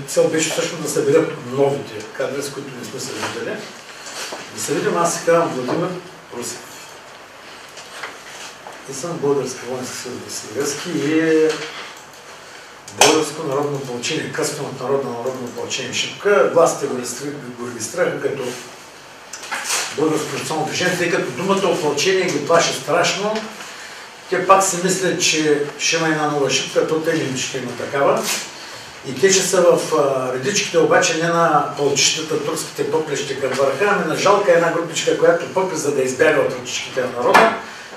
Цел беше всъщност да съберем новите кадри, с които не сме се виждали. Да се видим, аз се казвам Владимир Русев. И съм български воински съюз Василевски и българско народно ополчение, късното народно ополчение Шипка. Властите го регистрираха като българско национално движение, тъй като думата ополчение ги плаши страшно. Те пак си мислят, че ще има една нова Шипка, то те не ще има такава. И те ще са в редичките, обаче не на пълчищата, турските поплещи към върха, ами на жалка една групичка, която попли, за да избяга от редичките на народа,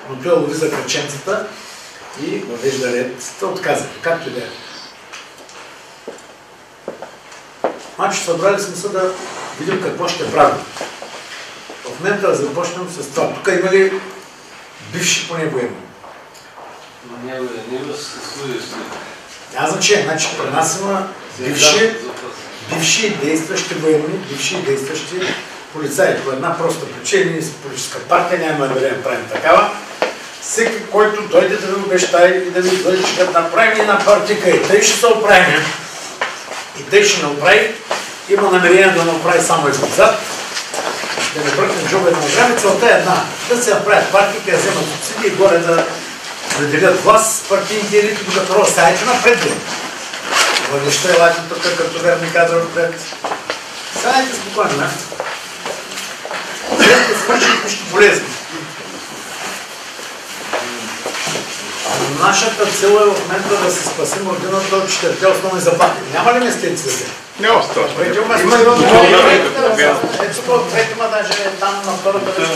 но той лови за кръченцата и въвежда ред. Те отказаха, както и да е. Значи събрали сме се да видим какво ще правим. В момента да започнем с това. Тук има ли бивши по него има? Няма се служащи. Няма значение, значи при нас има бивши действащи военни, бивши действащи полицаи. По една проста причина, ние с политическа партия няма да време правим такава. Всеки, който дойде да ви обещае и да ви дойде, че да направим една партика и тъй ще се оправим. И тъй ще не оправи, има намерение да направи само излизат, да не бъркнем джоба на време. Целта е една, да се направят партика, да вземат субсидии и горе да делят власт, партийните елити, докато разставите напред. Въдеща елате тук, като верни кадра отпред. Станете спокойно, не? След да свършим нещо полезно. Нашата цел е в момента да се спасим родината от 4 основни заплахи. Няма ли местенци за те? Няма страшно. Има едно ето тук от третима, даже там на втората вече.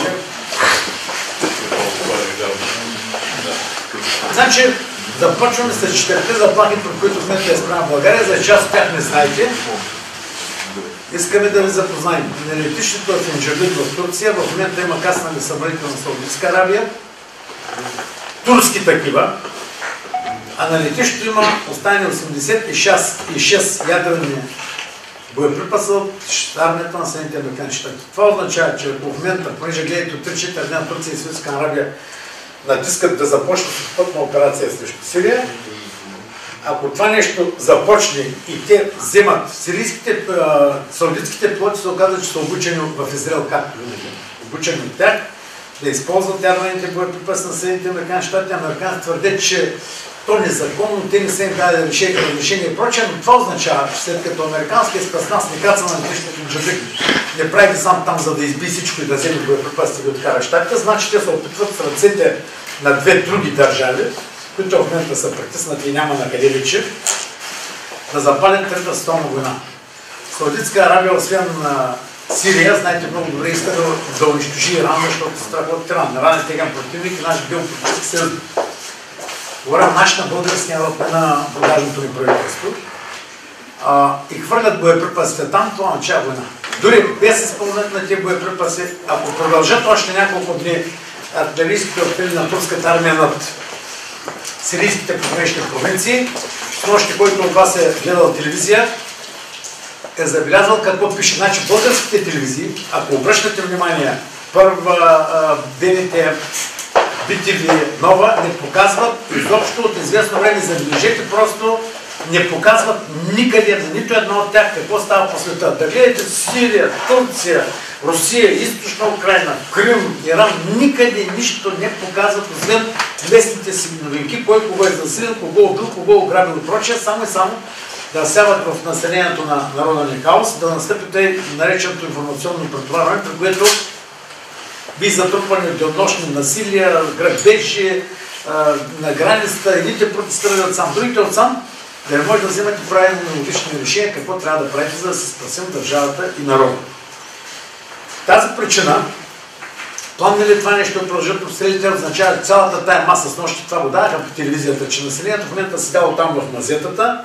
Значи, започваме с 4 заплахи, при които в момента е спрямо България. За част от тях не знаете. Искаме да ви запознаем. На летището в Инджерлик в Турция в момента има каснали самолети на Саудитска Арабия. Турски такива. А на летището има останали 86 ядрени боеприпаса от армията на Съединените американски щати. Това означава, че в момента, понеже гледате от 3-4 дни Турция и Саудитска Арабия натискат да започнат пътна операция срещу Сирия. Ако това нещо започне и те вземат саудитските пилоти, се оказва, че са обучени в Израел, както винаги. Обучени от тях да използват ядрените боеприпаси на Съединените американски щати. Американците твърдят, че то незаконно, те не са им дали разрешение и прочее, но това означава, че след като американския спецназ не каца на летището Джаджик, не прави десант там, за да изби всичко и да вземе боеприпасите и да откара щатите, значи те се опитват с ръцете на две други държави, които в момента са притиснати и няма на къде вече, да запалят Трета световна война. Саудитска Арабия, освен на Сирия, знаете много добре, иска да унищожи Иран, защото се страхува от Иран. Иран е теган противник и наш геополитически съюзник. Говоря наш на българския народ, на продажното ни правителство. И хвърлят боеприпасите там, това означава война. Дори без изпълнението на тези боеприпаси, ако продължат още няколко дни артилерийските обстрели на турската армия над сирийските погранични провинции, снощи, който от вас е гледал телевизия, е забелязал какво пише. Значи българските телевизии, ако обръщате внимание, Първа, БНТ, BTV, Нова, не показват изобщо от известно време, забележете, просто не показват никъде, за нито едно от тях, какво става по света. Да гледате Сирия, Турция, Русия, Източна Украйна, Крим, Иран, никъде нищо не показват, освен местните си новинки, кой кого е засилен, кого убил, кого ограбил и прочее, само и само да сяват в населението на народния хаос, да настъпи тъй нареченото информационно претоварване, при което би затрупване от денонощни насилия, грабежи на границата, едните протестират сам, другите от сам, да не може да вземете правилни логични решения, какво трябва да правите, за да се спасим държавата и народа. Тази причина, план ли това нещо да продължат обстрелите, означава цялата тая маса с нощи, това го даваха по телевизията, че населението в момента седяло там в мазетата.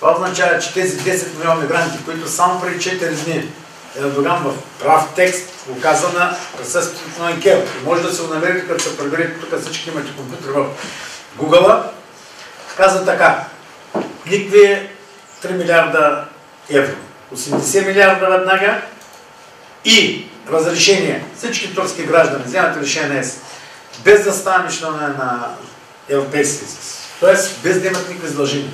Това означава, че тези 10 милиона мигранти, които само преди 4 дни Ердоган в прав текст го каза на присъствието на Анкел. И може да се го намерите, като се преберете, тук всички имате компютър в Google-а. Каза така: никакви 3 милиарда евро, 80 милиарда веднага и разрешение. Всички турски граждани вземат решение без да станат членове на Европейския съюз. Тоест без да имат никакви задължения.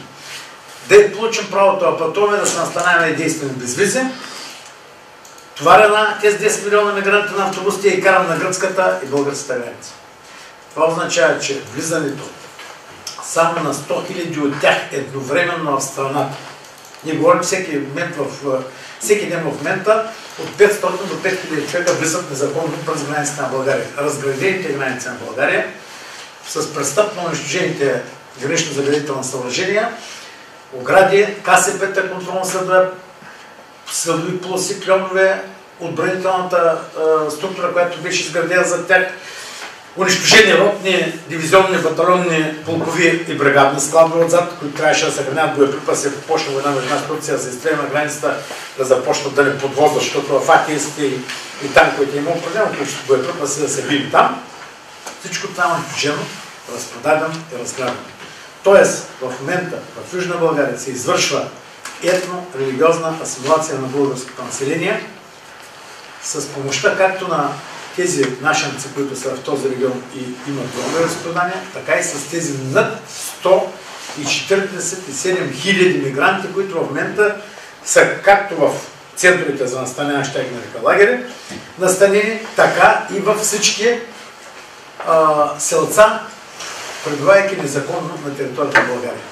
Да получим правото да пътуваме, да се настанаваме и действаме без визи. Товаря на тези 10 милиона мигранти на автобусите и карам на гръцката и българската граница. Това означава, че влизането само на 100 хиляди от тях едновременно в страната. Ние говорим всеки ден в момента от 500 до 5000 човека влизат незаконно през границата на България. Разградените граници на България с престъпно унищожените гранично-заградителни съоръжения, огради, КСП-та, контролно съдове, съдови полоси, клонове, отбранителната структура, която беше изградена за тях, унищожени ротни, дивизионни, батальонни, полкови и бригадни складове отзад, които трябваше да съхраняват боеприпаси, ако почне война между нас Турция, за изстрели на границата, да започнат да не подвозват, защото в АКС-те и танковете има определено количество боеприпаси да се били там. Всичко това е унищожено, разпродадено и разграбено. Тоест, в момента в Южна България се извършва етно-религиозна асимилация на българското население с помощта както на тези нашенци, които са в този регион и имат друго вероизповедание, така и с тези над 147 хиляди мигранти, които в момента са както в центровете за настаняване, ще ги нарека лагери, настанени, така и във всички селца, пребивайки незаконно на територията на България.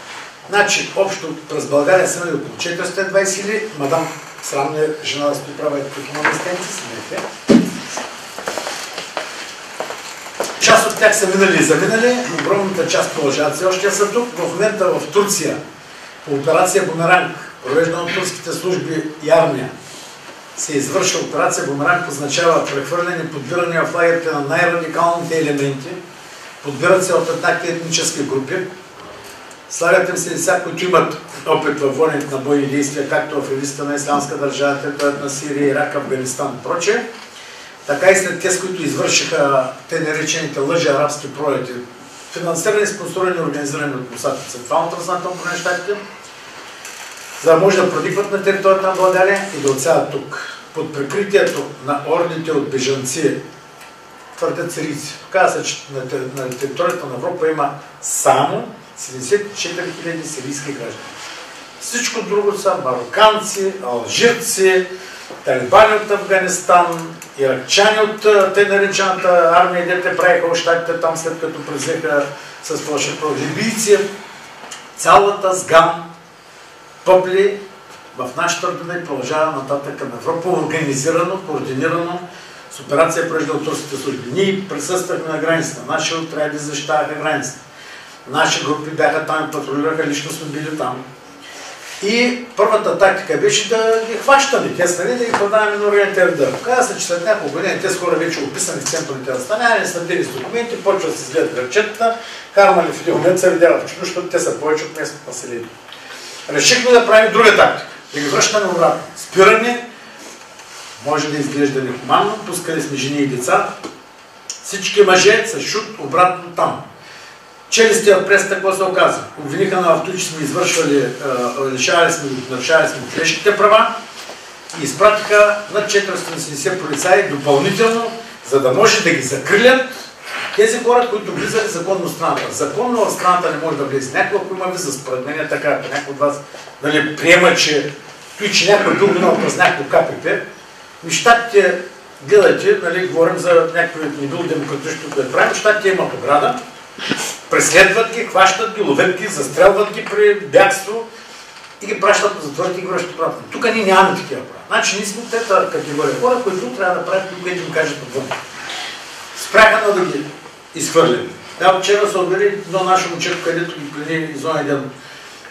Значи, общо през България са имали около 420 хиляди, мадам срамна жена да стои права и тук има местенци, смеете. Част от тях са минали и заминали, огромната част продължават все още са тук. В момента в Турция, по операция Бумеранг, провеждана от турските служби и армия, се извършва операция Бумеранг, означава прехвърляне, подбиране в лагерите на най-радикалните елементи, подбират се от еднакви етнически групи, слагат им се лица, които имат опит във воденето на бойни действия, както в ревизията на Ислямска държава, територията на Сирия, Ирак, Афганистан и прочее, така и след тези, които извършиха те наречените лъжи арабски пролети, финансирани, спонсорирани и организирани от Мосад и Централното разузнавателно управление на щатите, за да може да проникват на територията на България и да отсядат тук. Под прикритието на ордите от бежанци, твърдят сирийци. Казва се, че на територията на Европа има само 74 000 сирийски граждани. Всичко друго са мароканци, алжирци, талибани от Афганистан, иракчани от тъй наречената армия, дете правиха ощатите там, след като превзеха с фалшиво либийци. Цялата сган пъбли в нашата родина и продължава нататък към Европа, организирано, координирано с операция прежде от турските служби. Ние присъствахме на границата, наши отряди защитаваха границата. Наши групи бяха там и патрулираха, лично сме били там. И първата тактика беше да ги хващаме, те страни, да ги продаваме на органите РД. Каза се, че след няколко години тези хора вече описани в центровите разстаняния, следили с документи, почват да се изгледат гърчетата, кармали в един момент се видява в чудо, защото те са повече от местното население. Решихме да правим друга тактика, да ги връщаме обратно. Спиране, може да изглежда нехуманно, пускали сме жени и деца, всички мъже са шут обратно там. Чели сте в пресата, какво се оказа? Обвиниха на авто, че сме извършвали, нарушавали сме човешките права и изпратиха над 470 полицаи допълнително, за да може да ги закрилят тези хора, които влизали законно в страната. Законно в страната не може да влезе. Някой, ако има виза, според мен е така, ако някой от вас приема, че някой бил минал през някакво КПП, щатите, гледайте, говорим за някакви не бил демократично да правим, щатите имат ограда, преследват ги, хващат ги, ловят ги, застрелват ги при бягство и ги пращат на затворите и ги връщат обратно. Тук ние нямаме такива права. Значи ние сме трета категория хора, които трябва да правят това, което им кажат отвън. Спряха да ги изхвърлим. Вчера се отвери едно наше момчето, където ги плени извън един.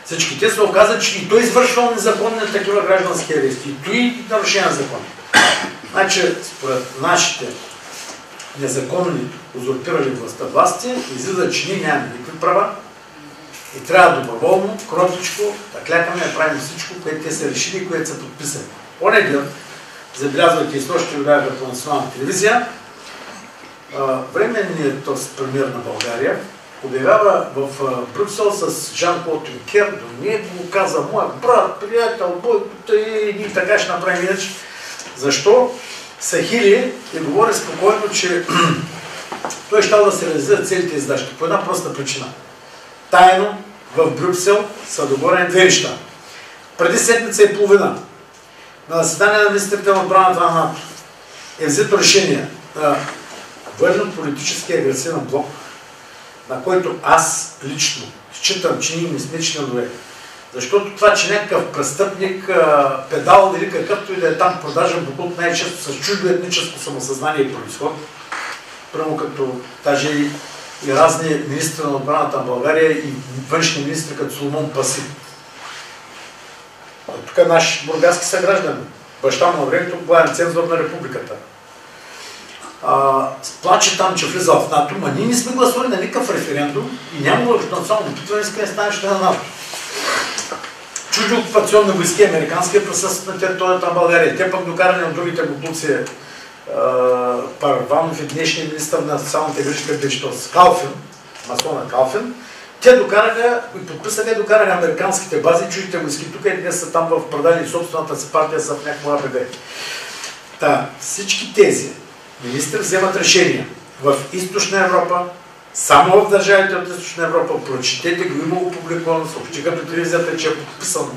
Всички те се оказа, че и той извършвал незаконни такива граждански арести. И той нарушение на закон. Значи, според нашите незаконни узурпирали власти, излиза, че ние нямаме никакви права и трябва доброволно, кротичко, да клякаме да правим всичко, което те са решили и което са подписали. Онеден, забелязвайки и снощи видяха по национална телевизия, временният премиер на България обявява в Брюксел с Жан-Клод Юнкер, до него каза моя брат, приятел, Бойко, и така ще направим иначе. Защо? Сахили и говори спокойно, че той щял да се реализира целите издачки. По една проста причина. Тайно в Брюксел са договорени две неща. Преди седмица и половина на заседание на министрите на отбраната на НАТО е взето решение на военно-политически агресивен блок, на който аз лично считам, че ние не сме членове. Защото това, че някакъв престъпник, педал или какъвто и да е там продажен продукт, най-често с чуждо етническо самосъзнание и произход, прямо като даже и разни министри на отбраната на България и външни министри като Соломон Паси. Тук наш бургаски съграждан, баща му на времето, главен цензор на републиката. Плаче там, че влиза в НАТО, ма ние не сме гласували на никакъв референдум и няма национално опитване, иска да стане ще на НАТО. Чужди окупационни войски, американски присъстват на територията на България. Те пък докарани от другите глупци, Парванов и днешния министър на социалната грижка Бечтос, Калфин, масона Калфин, те докараха и подписаха и докараха американските бази, чуждите войски тук и днес са там в продали собствената си партия са в някаква АББ. Всички тези министри вземат решения в Източна Европа, само в държавите от Източна Европа, прочетете го, има го публикувано, съобщиха по телевизията, че е подписано,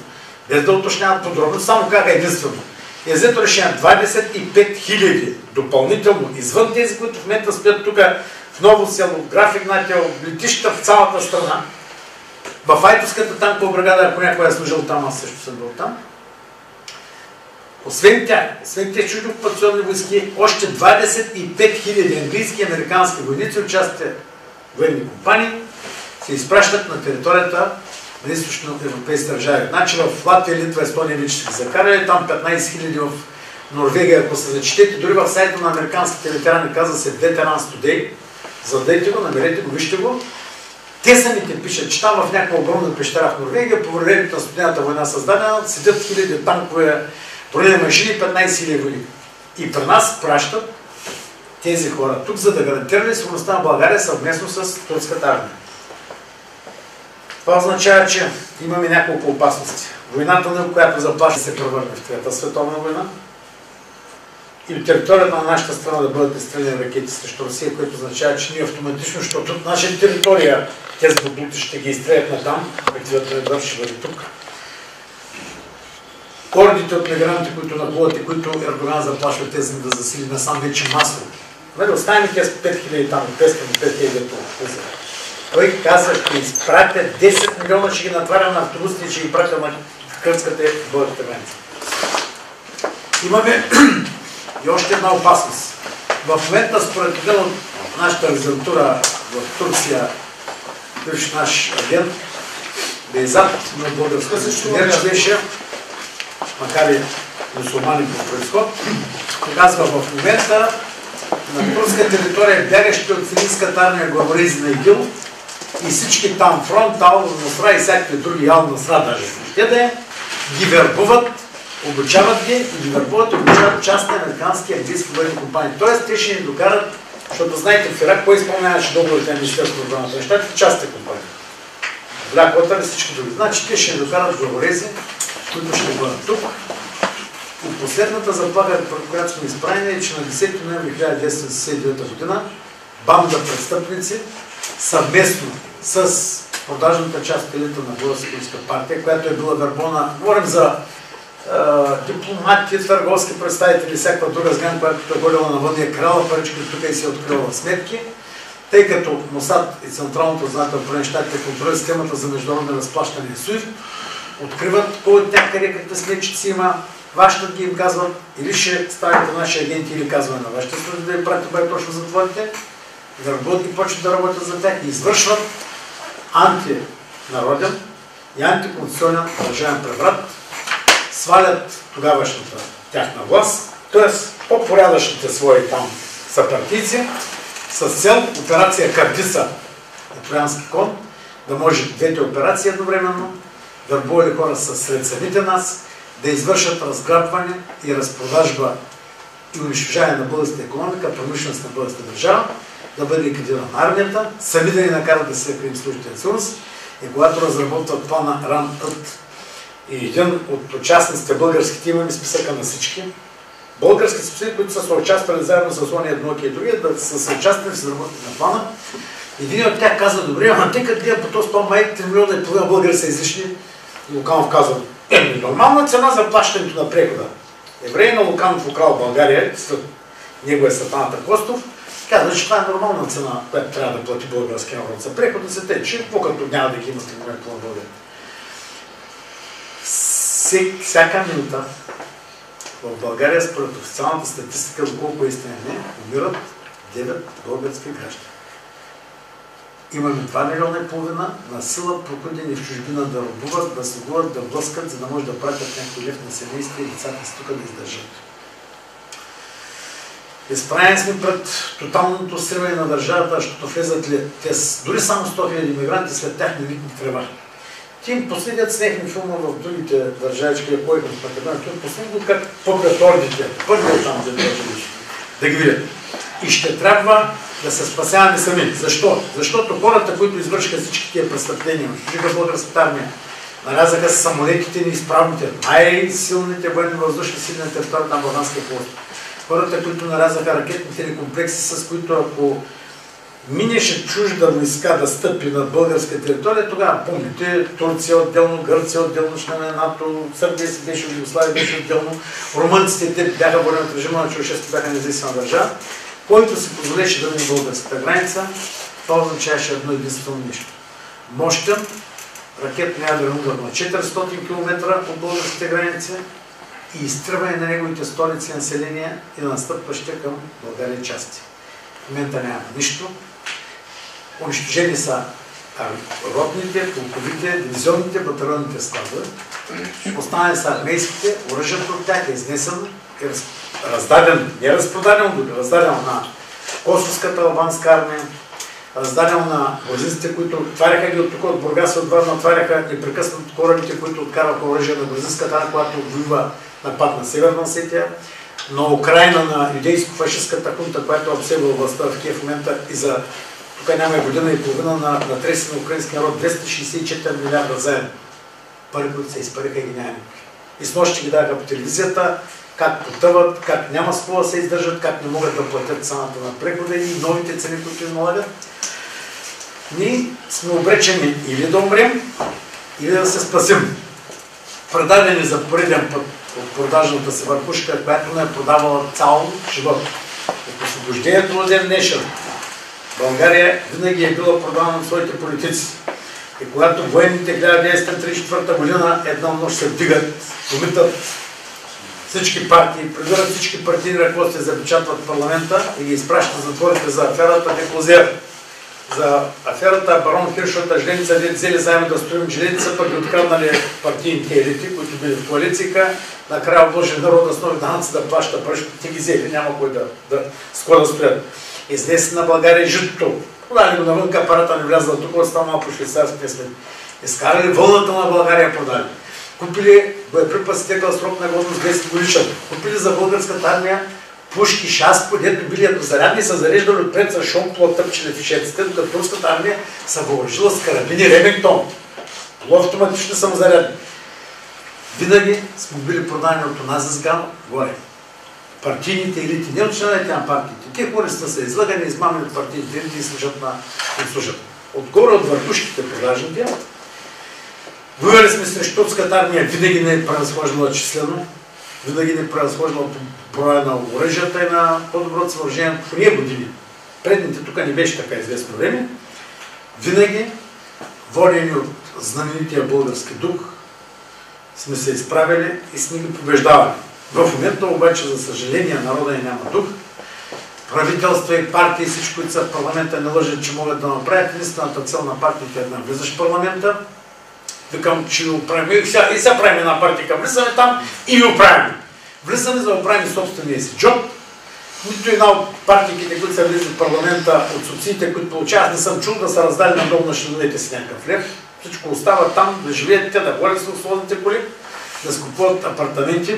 без да уточняват подробно, само как е единствено. Е взето решение 25 000 допълнително, извън тези, които в момента спят тук в Ново село, в Граф Игнатиево, летища в цялата страна, в Айтовската танкова бригада, ако някой е служил там, аз също съм бил там. Освен тези чужди окупационни войски, още 25 000 английски и американски войници, участите военни компании, се изпращат на територията на източно-европейски държави. Значи в Латвия, Литва, Естония вече са ги закарали, там 15 000 в Норвегия, ако се зачетете, дори в сайта на американските ветерани, казва се Veterans Today, задайте го, намерете го, вижте го. Те самите пишат, че там в някаква огромна пещера в Норвегия, по времето на студената война създадена, седят хиляди танкове, бронени машини, 15 000 войни. И при нас пращат тези хора тук, за да гарантирали сигурността на България съвместно с турската армия. Това означава, че имаме няколко опасности. Войната, на която заплаща, се превърне в Трета световна война и от територията на нашата страна да бъдат изстреляни ракети срещу Русия, което означава, че ние автоматично, защото от наша територия тези продукти ще ги изстрелят на там, активата на ще бъде тук. ордите от мигранти, които нахлуват и които Ердоган заплашва тези да засили насам вече масово. Оставим тези 5000 там, 500 на 5000 това. Той каза, ще изпратя 10 милиона, ще ги натваря на автобусите и ще ги пратя на гръцката и българската граница. Имаме и още една опасност. В момента, според един от нашата резидентура в Турция, бивш наш агент, Бейзат, на българска същинер, беше, макар и мусулманин по происход, казва в момента на турска територия бягащите от сирийската армия главарези на ИГИЛ и всички там фронт, Ал-Нусра и всякакви други Ал-Нусра даже въобще да ги вербуват, обучават ги и ги вербуват и обучават частни американски английски военни компании. Тоест те ще ни докарат, защото знаете в Ирак, кой изпълняваше договорите на Министерството на отбраната? Щатите частните компании. Бляковата и всички други. Значи те ще ни докарат главорези, които ще бъдат тук. И последната заплаха, която сме изправени, е, че на 10 ноември 1979 година банда престъпници съвместно с продажната част от елита на Българска комунистическа партия, която е била вербована, говорим за дипломати, търговски представители, всякаква друга сграна, която е ходила навън и е крала парички, тук и си е открила сметки, тъй като МОСАД и Централното разузнавателно управление щатите контролират системата за международно разплащане и SWIFT, откриват кой от тях къде какви сметчици има, вашите ги им казват, или ще ставите наши агенти, или казваме на вашите служби да ви пратят бай точно затворите, да работят и почват да работят за тях и извършват антинароден и антиконституционен държавен преврат, свалят тогавашната тяхна власт, т.е. по-порядъчните свои там съпартийци, с цел операция Кардица и Троянски кон, да може двете операции едновременно, върбували хора сред самите нас, да извършат разграбване и разпродажба и унищожаване на българската икономика, промишленост на българската държава, да бъде ликвидирана армията, сами да ни накарат да се крим служите на сигурност и когато разработват плана РАН-ът и един от участниците българските, имаме списъка на всички, български списъци, които са съучаствали заедно с ония едноки и другия, да са съучаствали в разработването на плана. Един от тях каза, добре, ама тъй като гледам по този план, май 3 милиона и половина българи са излишни. И Луканов казва, нормална цена за плащането на прехода. Евреи на Луканов украл България, след него е сатаната Костов, казва, че това е нормална цена, която трябва да плати българския народ за прехода, се тече, какво като няма да ги има в момента на България. Всяка минута в България, според официалната статистика, доколко истина не, умират 9 български граждани. Имаме 2,5 милиона на сила прокудени в чужбина да робуват, да слугуват, да блъскат, за да може да пратят някой лев на семейство и децата си тук да издържат. Изправени сме пред тоталното сриване на държавата, защото влезат ли те дори само 100 000 мигранти, след тях не видни трева. Ти им последят снехни филма в другите държавички, които в Македония, им последят как попрят ордите, първият там да ги видят. И ще трябва да се спасяваме сами. Защо? Защото хората, които извършиха всички тия престъпления, служиха българската армия, нарязаха с самолетите неизправните, най-силните военно-въздушни сили на територията на Балканския полуостров. Хората, които нарязаха ракетните ни комплекси, с които ако минеше чужда войска да стъпи на българска територия, тогава помните, Турция отделно, Гърция отделно, членове на НАТО, Сърбия си беше, Югославия беше отделно, румънците те бяха борени от режима на Чаушеску, бяха независима държава, който си позволеше да мине българската граница, това означаваше едно единствено нещо. Мощен ракетен ядрен удар на 400 км от българските граници и изтръване на неговите столици населения и на настъпващите към България части. В момента няма нищо. Унищожени са ротните, полковите, дивизионните, батальонните складове. Останали са армейските, оръжието от тях е изнесено, е раздадено, не разпродадено, дори раздадено на Косовската албанска армия, раздадено на грузинците, които отваряха ги от тук, от Бургас, от Варна, отваряха непрекъснато корабите, които откарваха оръжие на грузинската армия, която воюва напад на Северна Осетия, на Украйна, на юдейско-фашистката хунта, която обсебва властта в Киев в момента и за тук няма година и половина на треси на украински народ 264 милиарда заедно. Пари, които се изпариха и ги няма. И с нощи ги даваха по телевизията, как потъват, как няма с какво да се издържат, как не могат да платят цената на прехода и новите цени, които им налагат. Ние сме обречени или да умрем, или да се спасим. Предадени за пореден път от продажната си върхушка, която не е продавала цял живот. От освобождението на ден днешен България винаги е била продавана от своите политици. И когато военните 1934 година една нощ се вдигат, помитат всички партии, прибират всички партийни ръководства, запечатват парламента и ги изпращат в затворите за аферата Деклозер. За аферата барон Хиршовата жленица, взели заедно да строим жилетица, пък откраднали партийните елити, които били в коалицията, накрая обложи народа с нови данъци да плаща пари, те ги взели, няма кой да стоят. Изнесли на България житото. Продали го навънка, апарата не влязла тук, останала по швейцарските след. Изкарали вълната на България, продали. Купили боеприпаси, текъл срок на годност 10 годишен. Купили за българската армия пушки, шаспо, дето били еднозарядни, са зареждали отпред с шомпола, тъпчели в шеците, докато турската армия са въоръжила с карабини Ремингтон. Полуавтоматични самозарядни. Винаги сме били продани от онази сгано горе. Партийните елити, не от членовете на партиите. Те хора са излагани, измамени от партийните елити и служат на служат. Отгоре от върхушките продажните, воювали сме срещу турската армия, винаги не е превъзхождала числено, винаги не е превъзхождала по броя на оръжията и на по-доброто въоръжение в ние години. Предните тук не беше така известно време. Винаги, водени от знаменития български дух, сме се изправили и сме ги побеждавали. В момента обаче, за съжаление, народа няма дух. Правителства и партии, всички, които са в парламента, не лъжат, че могат да направят. Единствената цел на партиите е една: влизаш в парламента, викам, че го правим. И сега правим една партия, влизаме там и ви оправим. Влизаме, за да оправим собствения си джоб. Нито една от партиите, които са влизали в парламента, от субсидиите, които получават, не съм чул да са раздали надолу на членовете си някакъв лев. Всичко остава там, да живеят те, да ходят с условните коли, да скупуват апартаменти.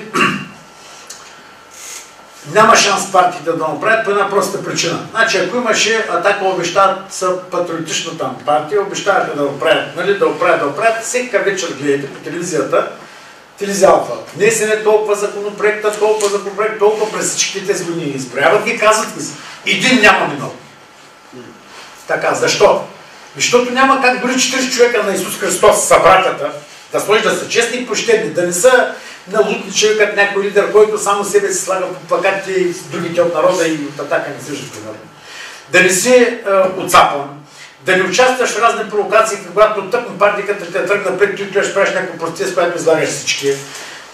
Няма шанс партиите да направят по една проста причина. Значи, ако имаше Атака, обещават са патриотична там партия, обещаваха да оправят, нали, да оправят. Всека вечер гледате по телевизията, телевизия Алфа. Внесен е толкова законопроекта, толкова през всичките тези години. Изброяват ги, казват ги. Един няма минал. Така, защо? Защото няма как дори 40 човека на Исус Христос, събратята, да сложи да са честни и почтени, да не са налудничави като някой лидер, който само себе си слага по плакатите и с другите от народа и от Атака не служат примерно. Да не си отцапан, да не участваш в разни провокации, когато тъпна партията те тръгна пред и ще правиш някакъв процес, който излагаш всички.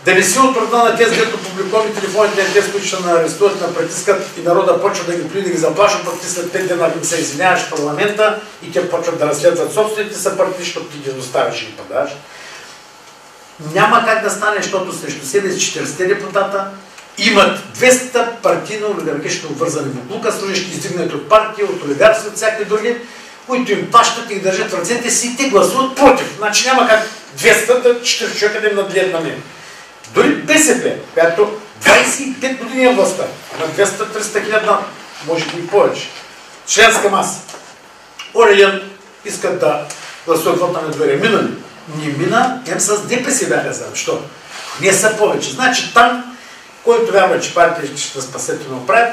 Да не си от рода на тези, като публикували телефоните на тези, които ще арестуват, на притискат и народа почва да ги плюи, да ги заплашва, пък ти след 5 дена им се извиняваш в парламента и те почват да разследват собствените съпартии, защото ти ги доставиш и ги подаваш. Няма как да стане, защото срещу себе с 40 депутата имат 200 партийно-олигархично обвързани буклука, служащи издигнати от партии, от олигарци, от всякакви други, които им плащат и ги държат в ръцете си и те гласуват против. Значи няма как 200-40 човека да им надлият на мен. Дори БСП, която 25 години е властта, на 200-300 хиляда, може би и повече, членска маса. Орелен искат да гласуват вот на недоверие. Минали. Не мина, тем с ДПС бяха за. Що? Не са повече. Значи там, който вярва, че партия ще спасете да направят,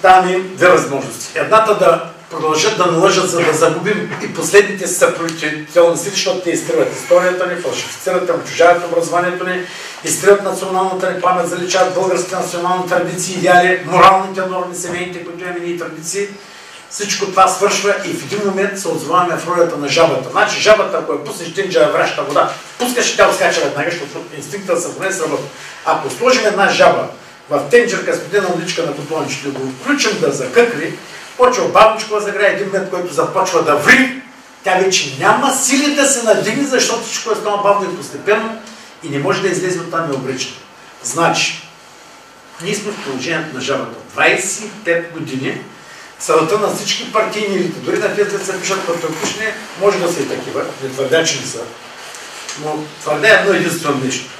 даваме им две възможности. Едната да продължат да налъжат, за да загубим и последните си съпротивителни сили, защото те изтриват историята ни, фалшифицират, унищожават образованието ни, изтриват националната ни памет, заличават българските национални традиции, идеали, моралните норми, семейните, които имаме и традиции. Всичко това свършва и в един момент се отзоваваме в ролята на жабата. Значи жабата, ако я пуснеш тинджа враща вода, пускаш и тя отскача веднага, защото инстинктът да се поне сработи. Ако сложим една жаба в тенджерка с подена личка на котлончето и го включим да закъкри, почва бабничко да загрее един момент, който започва да ври, тя вече няма сили да се надигне, защото всичко е станало бавно и постепенно и не може да излезе от там и обречено. Значи, ние сме в положението на жабата. 25 години целта на всички партийни елити, дори на тези, които се пишат патриотични, може да са и такива, не твърдя, че не са, но твърдя едно единствено нещо.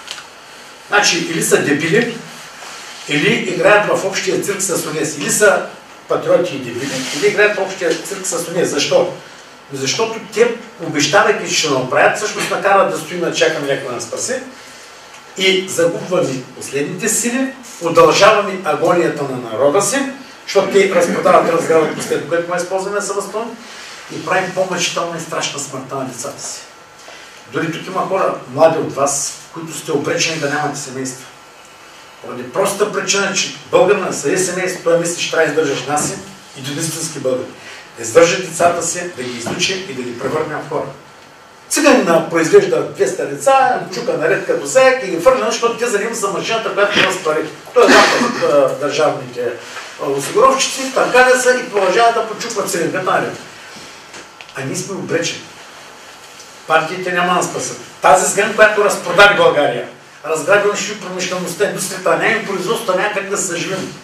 Значи, или са дебили, или играят в общия цирк с унес. Или са патриоти и дебили, или играят в общия цирк с унес. Защо? Защото те, обещавайки, че ще направят, всъщност накарат да стоим да чакаме някой да нас спасе и загубваме последните сили, удължаваме агонията на народа си, защото те разпродават разграването, след което му използваме съвъзпълно и правим по-мъчителна и страшна смъртта на децата си. Дори тук има хора, млади от вас, които сте обречени да нямате семейство. Поради простата причина, че българина на съди семейство, той мисли, че трябва да издържа жена си и до истински българи. Да издържа децата си, да ги изучи и да ги превърне в хора. Циганина произвежда 200 деца, чука наред като заек и ги фърля, защото те занимават за машината, която има с пари. Той е от държавните осигуровчици, търкаля са и продължават да почупват циганката наред. А ние сме обречени. Партиите няма да спасат. Тази сгън, която разпродаде България, разграби промишлеността, индустрията, няма производството, няма как да съживим.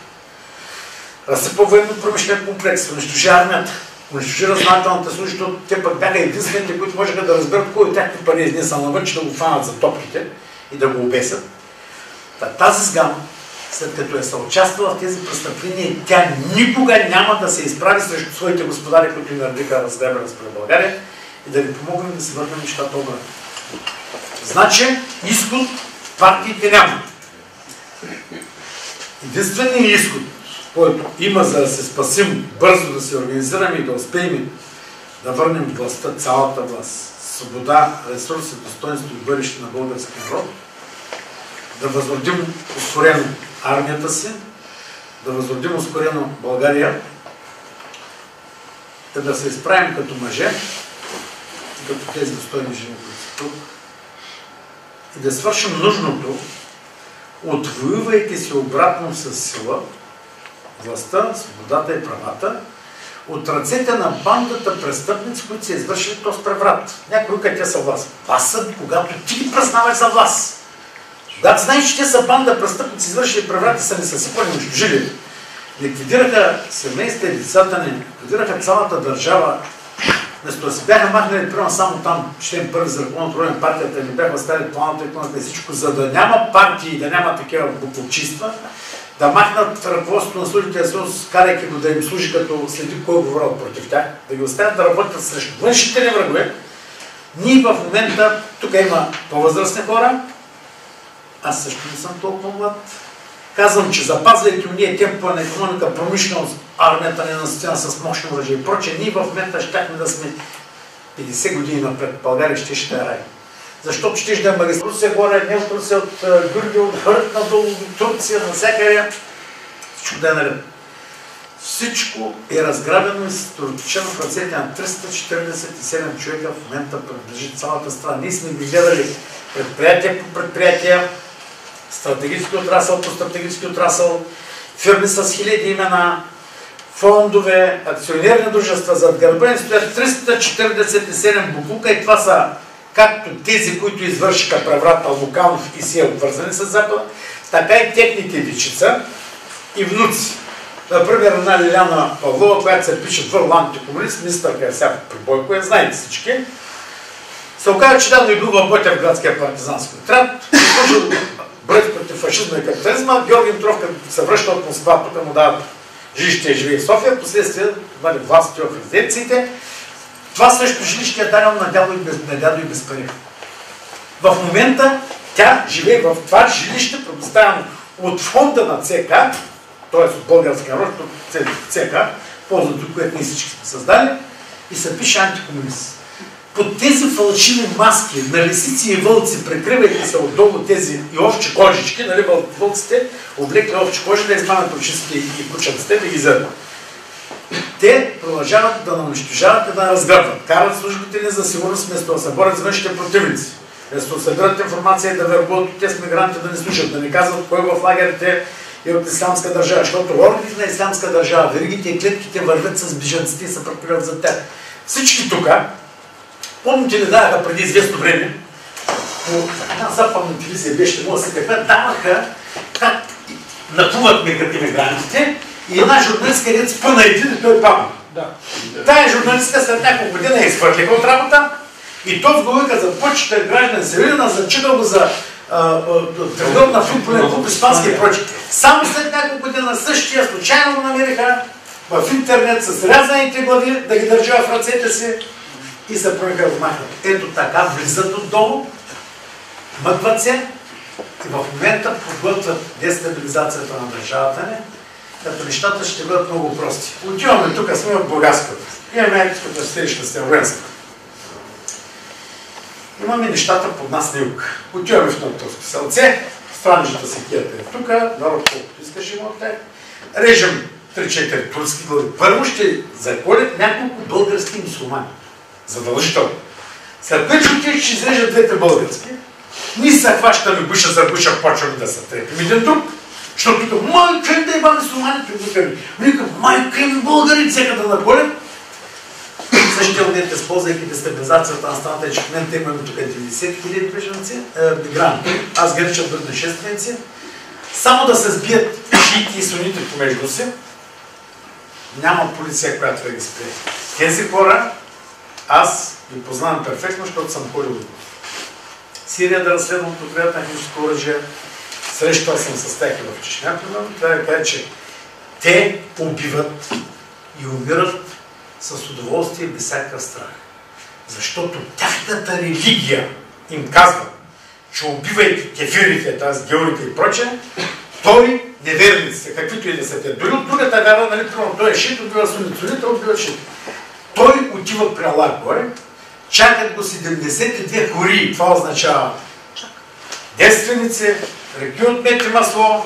Разсипа военно-промишлен комплекс, унищожи армията, унищожи разузнавателната служба, защото те пък бяха единствените, които можеха да разберат кой от тяхните пари изнеса навън, че да го фанат за топките и да го обесят. Тази сгама, след като е съучаствала в тези престъпления, тя никога няма да се изправи срещу своите господари, които им наредиха разграбена спред България и да ви помогнем да се върнем нещата обратно. Значи, изход партиите няма. Единственият изход, който има за да се спасим, бързо да се организираме и да успеем да върнем властта, цялата власт, свобода, ресурси, достоинство и бъдеще на българския народ, да възродим ускорено армията си, да възродим ускорено България, да се изправим като мъже, като тези достойни жени, които са тук, и да свършим нужното, отвоювайки се обратно с сила, властта, свободата и правата, от ръцете на бандата престъпници, които са извършили този преврат. Някои те са власт. Власт са, когато ти ги празнаваш за власт. Когато знаеш, че те са банда престъпници, извършили преврат и са ни съсипали, унищожили. Ликвидираха семейства и децата ни, ликвидираха цялата държава. Вместо да се бяха махнали прямо само там, член първи за ръководно управление партията, не бяха стали планата и всичко, за да няма партии, да няма такива буквочиства, да махнат ръководството на служителя съюз, карайки го да им служи като следи кой говорил против тях, да ги оставят да работят срещу външните ни врагове. Ние в момента, тук има по-възрастни хора, аз също не съм толкова млад. Казвам, че запазвайки уния темпа на икономика, промишленост, армията ни настина с мощно оръжие и прочее, ние в момента щяхме да сме 50 години напред. България ще е рай. Защото ще да е магистрат. Русия горе, не от Русия, от Гърдия, от Хърт надолу, от Турция, навсякъде. Всичко да е наред. Всичко е разграбено и съсредоточено в ръцете на 347 човека. В момента принадлежи цялата страна. Ние сме ги гледали предприятия по предприятия, стратегически отрасъл по стратегически отрасъл, фирми с хиляди имена, фондове, акционерни дружества, зад гърба ни стоят 347 буклука и това са както тези, които извършиха преврата Луканов и си е обвързани с Запада, така и техните дечица и внуци. Например, една Лиляна Павлова, която се пише твърдо антикомунист, министърка е сега при Бойко, я знаете всички, се оказа, че давно е бил в Ботев градския партизански отряд, служил борец против фашизма и капитализма. Георги Димитров, като се връща от Москва, тук му дават жилище и живее в София, последствие властите в резиденциите. Това също жилище е дарено на дядо и без пари. В момента тя живее в това жилище, предоставено от фонда на ЦК, т.е. от българския народ, от ЦК, ползването, което ние всички сме създали, и се пише антикомунист. Под тези фалшиви маски на лисици и вълци, прикривайки се отдолу тези и овчи кожички, нали, вълците облекли овчи кожи да измамят очистите и кученците да ги вземат. Те продължават да унищожават и да разгърбват. Карат службите ни за сигурност вместо да се борят с външните противници. Вместо да събират информация и да вербуват от тези мигранти да не слушат, да не казват кой в лагерите е от ислямска държава. Защото органите на ислямска държава, веригите и клетките вървят с бежанците и се препират за тях. Всички тук, помните ли даваха преди известно време, по една западна телевизия беше, може да се каква, даваха как напуват имигрантите и една журналистка ред спъна един и той падна. Тая журналистка след няколко година е изхвърлиха от работа и той в главика за почта граждан Севилина зачитал го за трудов на футболен клуб испански и прочее. Само след няколко година същия случайно го намериха в интернет с рязаните глави да ги държа в ръцете си и се проявиха в махнат. Ето така влизат отдолу, мъкват се и в момента подготвят дестабилизацията на държавата ни, като нещата ще бъдат много прости. Отиваме тук, сме от Бургаската. Имаме като стеришна Стеногенска. имаме нещата под нас на юг. Отиваме в Натурско селце, странжата се кията е тук, народ колкото искаш има от тях. Режем 3-4 турски глави. Първо ще заколят няколко български мусулмани. Задължително. След което отидеш, ще изрежат двете български. Ние се хващаме гуша за гуша, почваме да се трепим един друг. Защото тук, майка им да има мусулманите, викам, майка им българи, цека да наколят. Същия момент, използвайки дестабилизацията на страната, че в момента имаме тук 90 хиляди бежанци, мигранти, аз ги речам беднашественици, само да се сбият шиити и сунити помежду си, няма полиция, която да ги спре. Тези хора, аз ги познавам перфектно, защото съм ходил в Сирия да разследвам употребата на химическо оръжие, срещал съм с тях в Чечня, трябва да кажа, че те убиват и умират с удоволствие и без всякакъв страх. Защото тяхната религия им казва, че убивайки кефирите, т.е. георите и прочее, той неверниците, каквито и да са те. Дори от другата вяра, нали, той е шит, убива сунниците, убива шит. Той отива при Аллах горе, чакат го 72 хории. Това означава девственици, реки от мед и масло,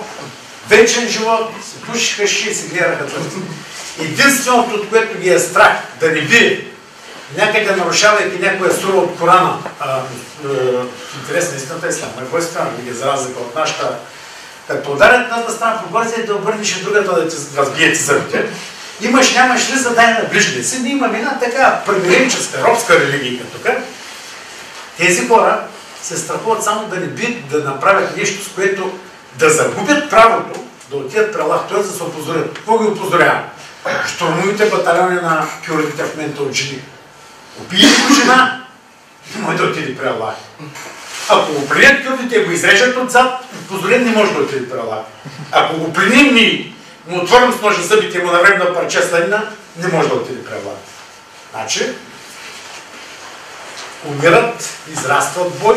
вечен живот, се пушиха ши и се гледаха твърди. Единственото, от което ги е страх да не би някъде нарушавайки някоя сура от Корана, интересна истината е исляма, кой страна ги за разлика от нашата, като ударят едната страна по бърза и да обърнеш и другата да ти разбиете зърбите, имаш, нямаш ли за дай на ближните си, ние имаме една така примиренческа, робска религия тук. Тези хора се страхуват само да не би да направят нещо, с което да загубят правото да отидат при Аллах, т.е. да се опозорят. Какво ги опозорява? Штурмовите батальони на кюрдите в момента от жени. Убили го жена, може да отиде при Аллах. Ако го пленят кюрдите, го изрежат отзад, позорен не може да отиде при Аллах. Ако го пленим ни, му отворим с ножа зъбите и му наврем на парче сладина, не може да отиде при Аллах. Значи, умират, израстват бой,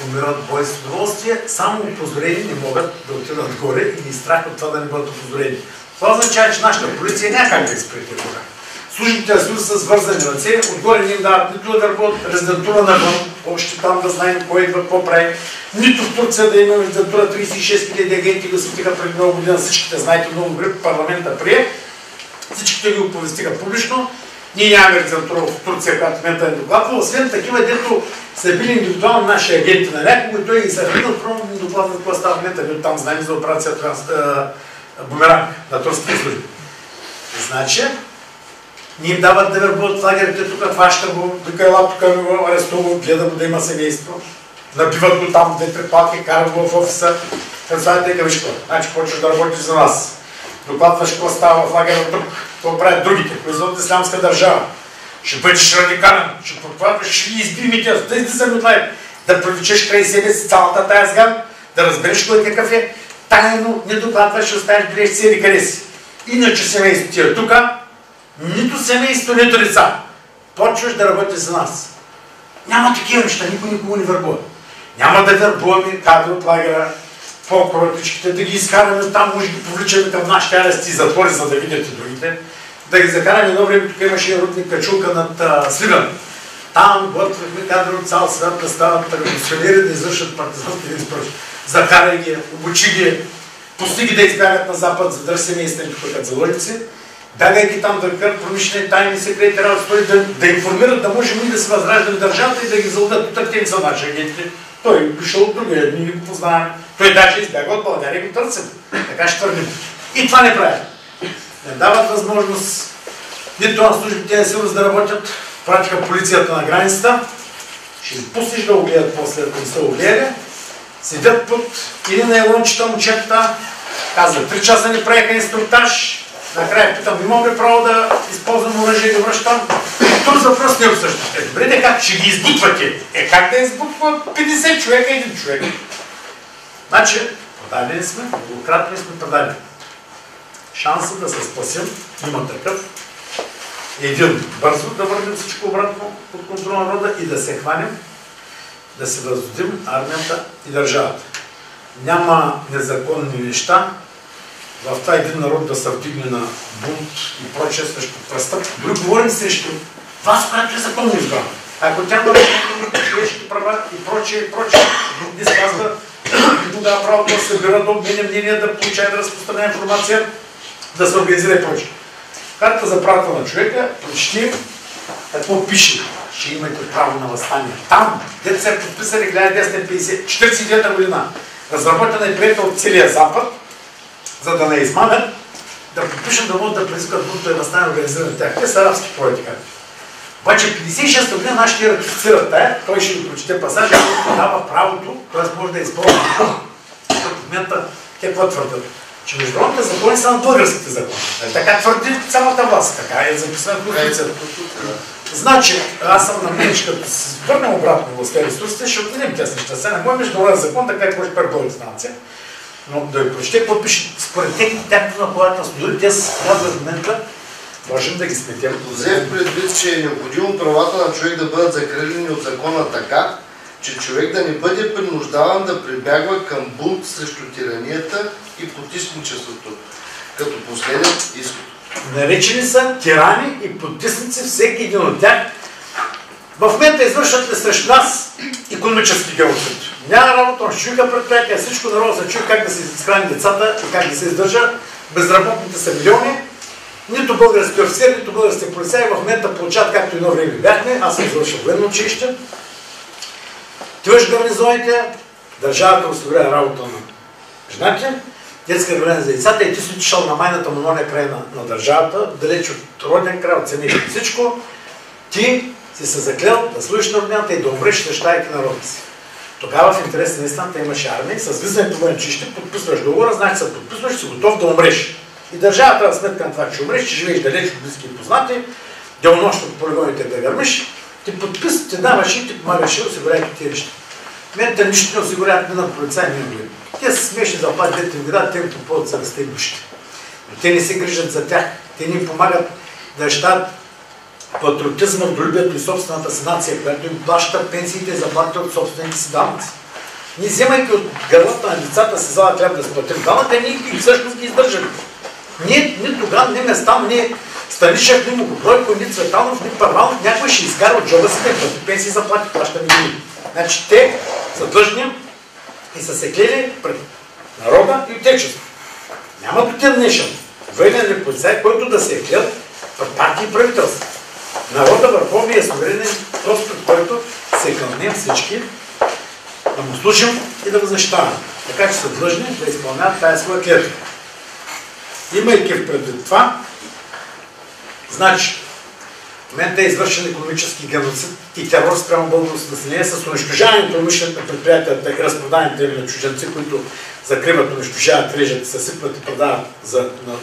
умират бой с удоволствие, само опозорени не могат да отидат горе и ни страх от това да не бъдат опозорени. Това означава, че нашата полиция няма как да изпрете тук. Службите на Съюз са свързани ръце, отгоре не им дават нито да работят резидентура навън, още там да знаем кой идва, какво прави. Нито в Турция да има резидентура 36 000 агенти, го светиха преди много година, всичките знаете много добре, парламента прие. Всичките ги оповестиха публично. Ние нямаме резидентура в Турция, която в момента е докладва, освен такива, дето са били индивидуално наши агенти на някого и той ги са видил, пробвам да докладва какво става в момента, ние там знаем за операция Бумеранг на турските служби. Значи, ни им дават да вербуват лагерите тук, хваща го, тук ела, тук ми го арестува, гледа го да има семейство, набиват го там, 2-3 палки, карат го в офиса, казвате, виж какво, значи почваш да работиш за нас. Докладваш какво става в лагера тук, какво правят другите, производят ислямска държава. Ще бъдеш радикален, ще прокладваш, ще ги избимите, да се отлайт, да привлечеш край себе си цялата тая сган, да разбереш кой какъв е, тайно не докладваш, ще оставиш билеш си къде си. Иначе семейството ти е тук, нито семейство, нито деца. Почваш да работиш за нас. Няма такива неща, никой никого не върбува. Няма да върбуваме кадри от лагера, по-коротичките, да ги изкараме там, може да ги повличаме към нашите арести и затвори, за да видите другите. Да ги закараме едно време, тук имаше рудник качулка над Сливен. Там готвихме кадри от цял свят да стават революционери, да извършат партизански изпръщи. Закарай ги, обучи ги, пусти ги да избягат на запад, задържи семейството тук като заложници, бягайки там да вкарат промишлени тайни секрети, да информират, да можем и да се възраждаме държавата и да ги залудат. Тук те са наши агенти. Той е пришъл от другия, ние го познаваме. Той даже избяга от България и го търсим. Така ще твърдим. И това не прави. Не дават възможност нито на службите на сигурност да работят, пратиха полицията на границата, ще ги пуснеш да огледат после, ако не са огледали, седят под или на елончета момчета, казват, 3 часа не правиха инструктаж, накрая питам, имам ли право да използвам оръжие и да връщам? Този въпрос не обсъждате. Добре, де как ще ги избутвате? Как да избутва 50 човека и 1 човек? Значи, продадени сме, многократно сме продадени. Шансът да се спасим, има такъв. Един, бързо да върнем всичко обратно под контрол на народа и да се хванем, да се възродим армията и държавата. Няма незаконни неща в това един народ да се вдигне на бунт и прочее срещу престъп. Дори говорим срещу вас, която е законно избрана. Ако тя народ човешки права и прочее, не спазва, му дава право да събира, да обменя мнение, да получава, да разпространява информация, да се организира и прочее. Карта за правата на човека, прочетим какво пише, че имате право на възстание. Там, дето се подписали 1949 година, разработена и приета от целия Запад, за да не измамят, да подпишат, да могат да предизвикат бунтове и възстания, организирани тях. Те са арабски проекти. Обаче 56 година нашите ратифицират тая, той ще ви прочете пасажа, който дава правото, т.е. може да използва. В момента те какво твърдят? Че международните закони са на българските закони. Така твърди цялата власт. Така е записано в Конституцията. Значи, аз съм на мнение, че като се върнем обратно в властта и ресурсите, ще отменим тези неща. Сега не мой международен закон, така е може първо дистанция. Но да ви прочете какво пише според техните тяхното наплавателство. Дори те с това аргумента можем да ги сметем. Взех предвид, че е необходимо правата на човек да бъдат закрилени от закона така, че човек да не бъде принуждаван да прибягва към бунт срещу тиранията и потисничеството, като последен изход. Наречени са тирани и потисници, всеки един от тях. В момента извършват ли срещу нас икономически геноцид? Няма работа, он ще чуйка предприятия, всичко народа се чуи как да се изхрани децата и как да се издържа. Безработните са милиони. Нито български офицери, нито български полицаи в момента получават, както едно време бяхме. Аз съм завършил военно училище. Тъж гарнизоните, държавата осигурява работа на жените, детска градина за децата и ти си отишъл на майната му ония край на държавата, далеч от роден край, от семейството всичко, ти си се заклел да служиш на родината и да умреш, защитайки народа си. Тогава в интерес на истината имаше армия, с влизането в военно училище подписваш договора, значи се подписваш, си готов да умреш. И държавата да сметка на това, че умреш, че живееш далеч от близки и познати, делнощно по полигоните да гърмиш, ти подпис, ти даваш и ти помагаш и осигуряйки тези неща. Момента нищо не осигуряват ни на полицаи, ни на гледа. Те са смешни заплати, дете им видят, те им попълват за ръста и душите. Но те не се грижат за тях. Те ни им помагат да щат патриотизма, вдолюбието и собствената си нация, която им плаща пенсиите и заплатите от собствените си данъци. Ние, вземайки от гърлата на децата си зала трябва да сплатим данъка, ние всъщност ги издържаме. Ние ни тогава, ни Местан, ни Станишев, ни Могобройко, ни Цветанов, ни Първанов, някой ще изкара от джоба си да плати пенсии и заплати, плащаме ги. Значи те са длъжни и са се клели пред народа и отечество. Няма до тя днешен военен полицай, който да се е клел пред партии и правителство. Народа върховния е суверенен, просто пред който се кълнем всички да му служим и да го защитаваме. Така че са длъжни да изпълняват тая своя клетва. Имайки в предвид това, значи, в момента е извършен икономически геноцид и терор спрямо българското население с унищожаването на умишлените предприятията и разпроданите им на чужденци, които закриват, унищожават, режат, съсипват и продават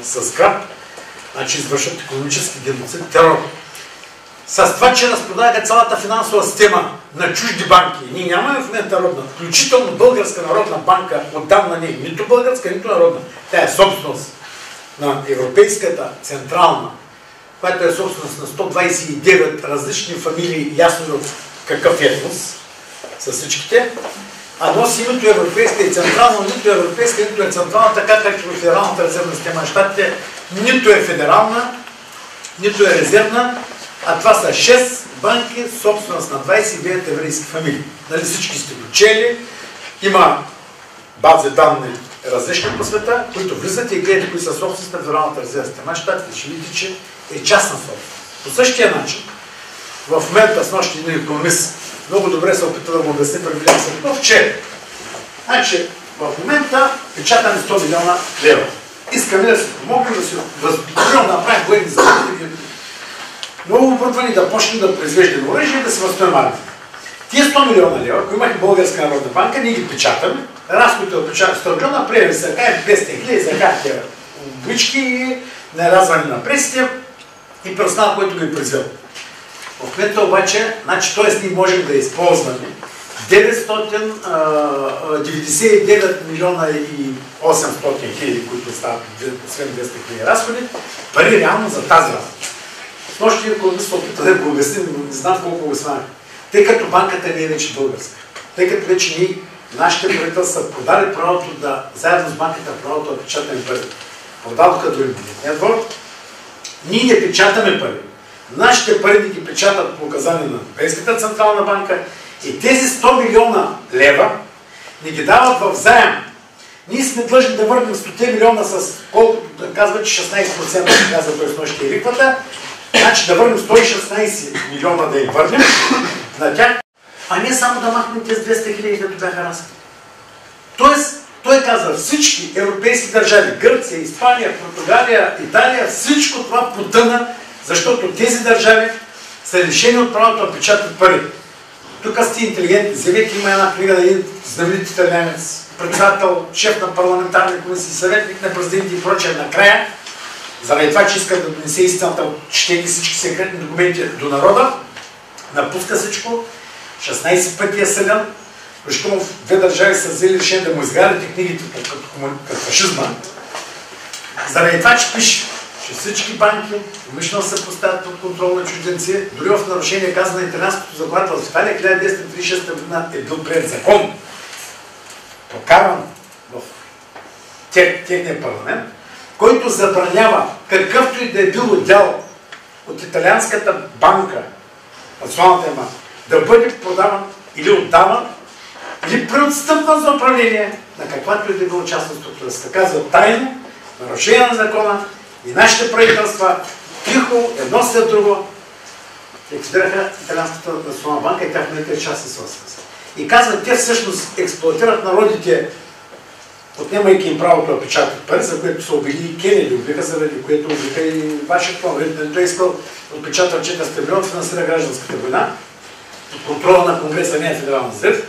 с скрап. Значи извършват икономически геноцид, терор. С това, че разпродадаха цялата финансова система на чужди банки. Ние нямаме в момента родна, включително Българска народна банка, отдавна не е нито българска, нито народна. Тя е собственост на Европейската централна, която е собственост на 129 различни фамилии, ясно от какъв етнос са всичките, а носи името Европейска и централна, нито е европейска, нито е централна, така както в Федералната резервна система на щатите, нито е федерална, нито е резервна, а това са 6 банки, собственост на 29 еврейски фамилии. Нали всички сте го чели, има бази данни различни по света, които влизат и гледате кои са собственост на Федералната резервна система на щатите, ще видите, че е частна собственост. По същия начин, в момента с нощи един икономист много добре се опита да го обясни пред Вилям Светков, че значи, в момента печатаме 100 милиона лева. Искаме да си помогнем да си възможно да направим военни заводи, много оборудвани да почнем да произвеждаме оръжие и да се възстановим армията. Тия 100 милиона лева, ако имахме Българска народна банка, ние ги печатаме, разходите от печатане 100 милиона, приеме се каем 500 хиляди за картия обички и нарязване на пресите и персонал, който ги произвел. В момента обаче, значи, т.е. ние можем да използваме 999 милиона и 800 хиляди, които стават освен 200 хиляди разходи, пари реално за тази разхода. С нощи икономист се опита да го обясним, но не знам колко го сме. Тъй като банката не е вече българска, тъй като вече ние, нашите правителства са продали правото да, заедно с банката, правото да печатаме пари. Продадоха до Интернетния двор, ние не печатаме пари. Нашите пари да ги печатат по указание на Европейската централна банка И тези 100 милиона лева ни ги дават в заем. Ние сме длъжни да върнем 100 милиона с колкото да казва, че 16% казва той с нощите и лихвата. Значи да върнем 116 милиона да им върнем на тях, а не само да махнем тези 200 хиляди, като бяха разходи. Тоест, той казва, всички европейски държави, Гърция, Испания, Португалия, Италия, всичко това потъна, защото тези държави са лишени от правото да печатат пари. Тук сте интелигентни. Вземете, има една книга на един знаменит италианец, председател, шеф на парламентарни комисии, съветник на президенти и прочее. Накрая, заради това, че иска да донесе истината, четейки всички секретни документи до народа, напуска всичко, 16 пъти е съден, защото в две държави са взели решение да му изгарите книгите като фашизма. Заради това, че пише, че всички банки умишлено се поставят под контрол на чужденци, дори в нарушение каза на италианското законодателство. В Италия 1936 година е бил приет закон, прокаран в техния парламент, който забранява какъвто и да е бил отдел от италианската банка, националната банка, да бъде продаван или отдаван, или преотстъпван за управление на каквато и да било частна структура. Се казва тайно, нарушение на закона, и нашите правителства тихо, едно след друго, ликвидираха Италианската национална банка и тя в момента е частна собственост. И казват, те всъщност експлоатират народите, отнемайки им правото да печатат пари, за което са убили и Кенеди, убиха, заради което убиха и Вашингтон. Той искал да отпечатва 400 милиона, финансира гражданската война, под контрола на Конгреса, не е федерална зрев,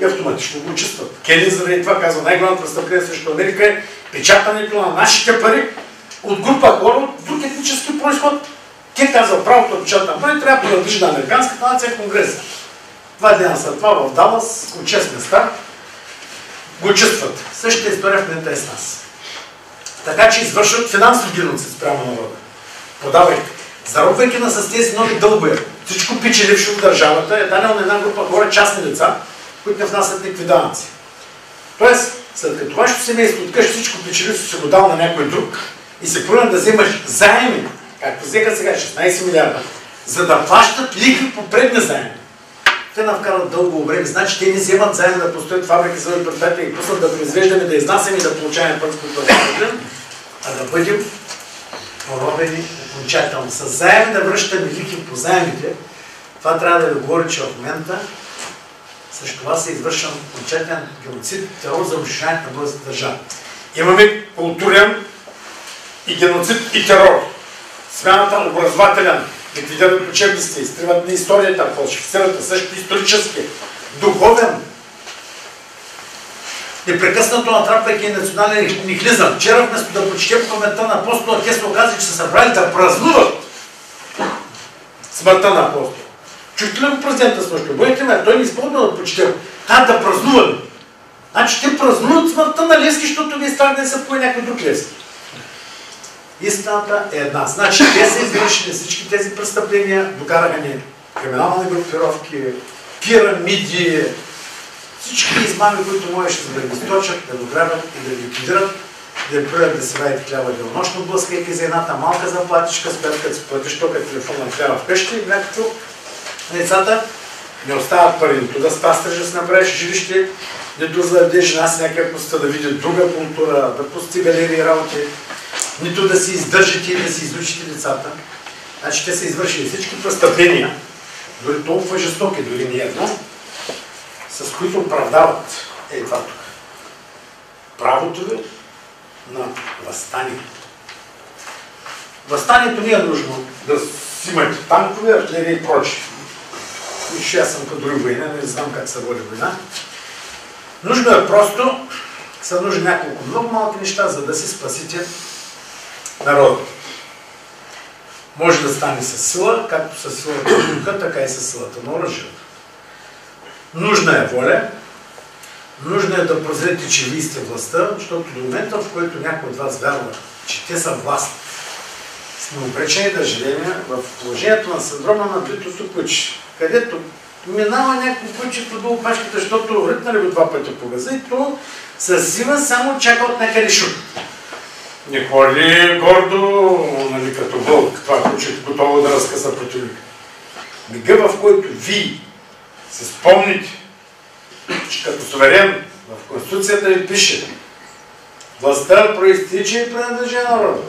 и автоматично го участват. Кенеди заради това казва, най-главното престъпление срещу Америка е печатането на нашите пари от група хора от друг етнически произход. Те казва, правото да печатат пари трябва да принадлежи на американската нация в Конгреса. 2 дена след това в Далас, от 6 места, го чувстват. Същата история в момента е с нас. Така че извършват финансов геноцид спрямо народа. Подавайки. Заробвайки на с тези нови дългове. Всичко печелившо от държавата е дадено на една група хора, частни лица, които не внасят никакви данъци. Тоест, след като вашето семейство откъщи всичко печелившо си го дал на някой друг и се пълен да вземаш заеми, както взеха сега 16 милиарда, за да плащат лихви по предни заеми. Те навкарат дълго време, значи те не вземат заедно да построят фабрики за предприятия и пуснат да произвеждаме, да изнасяме и да получаваме пари, които да бъдем, а да бъдем поробени окончателно. С заеми да връщаме лихви по заемите, това трябва да ви говори, че в момента срещу това се извършва окончателен геноцид, терор за унищожаването на българската държава. Имаме културен и геноцид и терор. Смяната на образователен, ликвидират учебниците, изтриват на историята, фалшифицират също исторически, духовен, непрекъснато натрапвайки национален нихилизъм. Вчера вместо да почете по паметта на апостола, те се оказали, че са събрали да празнуват смъртта на апостола. Чухте ли го президента с нощта? Бъдете ме, той не изпълнил да почете. Да празнуват. Значи те празнуват смъртта на Левски, защото ви стане да се поe някой друг Левски. Истината е една. Значи те са извършили всички тези престъпления, докараха ни криминални групировки, пирамиди, всички измами, които можеше да ги източат, да го грабят и да ги ликвидират, да ги правят да се вадят хляба денонощно, блъскайки за едната малка заплатичка, с която като си платиш тока телефона хляба вкъщи и някакво децата не остават пари. Нито да спастриш да си направиш жилище, нито за да дадеш жена си някакъв пуста да види друга култура, да пусти галерии и работи, нито да си издържите и да си изучите децата. Значи те са извършили всички престъпления, дори толкова жестоки, дори не едно, с които оправдават това тук. Правото ви на въстание. Въстанието не е нужно да си имате танкове, артилерия и прочие. Виж, аз съм като други война, не знам как се води война. Нужно е просто, са нужни няколко много малки неща, за да си спасите народа. Може да стане със сила, както със силата на духа, така и със силата на оръжието. Нужна е воля, нужно е да прозрете, че вие сте властта, защото до момента, в който някой от вас вярва, че те са власт, сме обречени да живеем в положението на синдрома на битото куче, където минава някой куче по долу пачката, защото ритнали го 2 пъти по газа и то със сила само чака от някъде шут. Не ходи гордо, нали, като вълк, това куче готово да разкъса противника. Мига, в който вие се спомните, че като суверен в Конституцията ви пише: властта проистича и принадлежи на народа.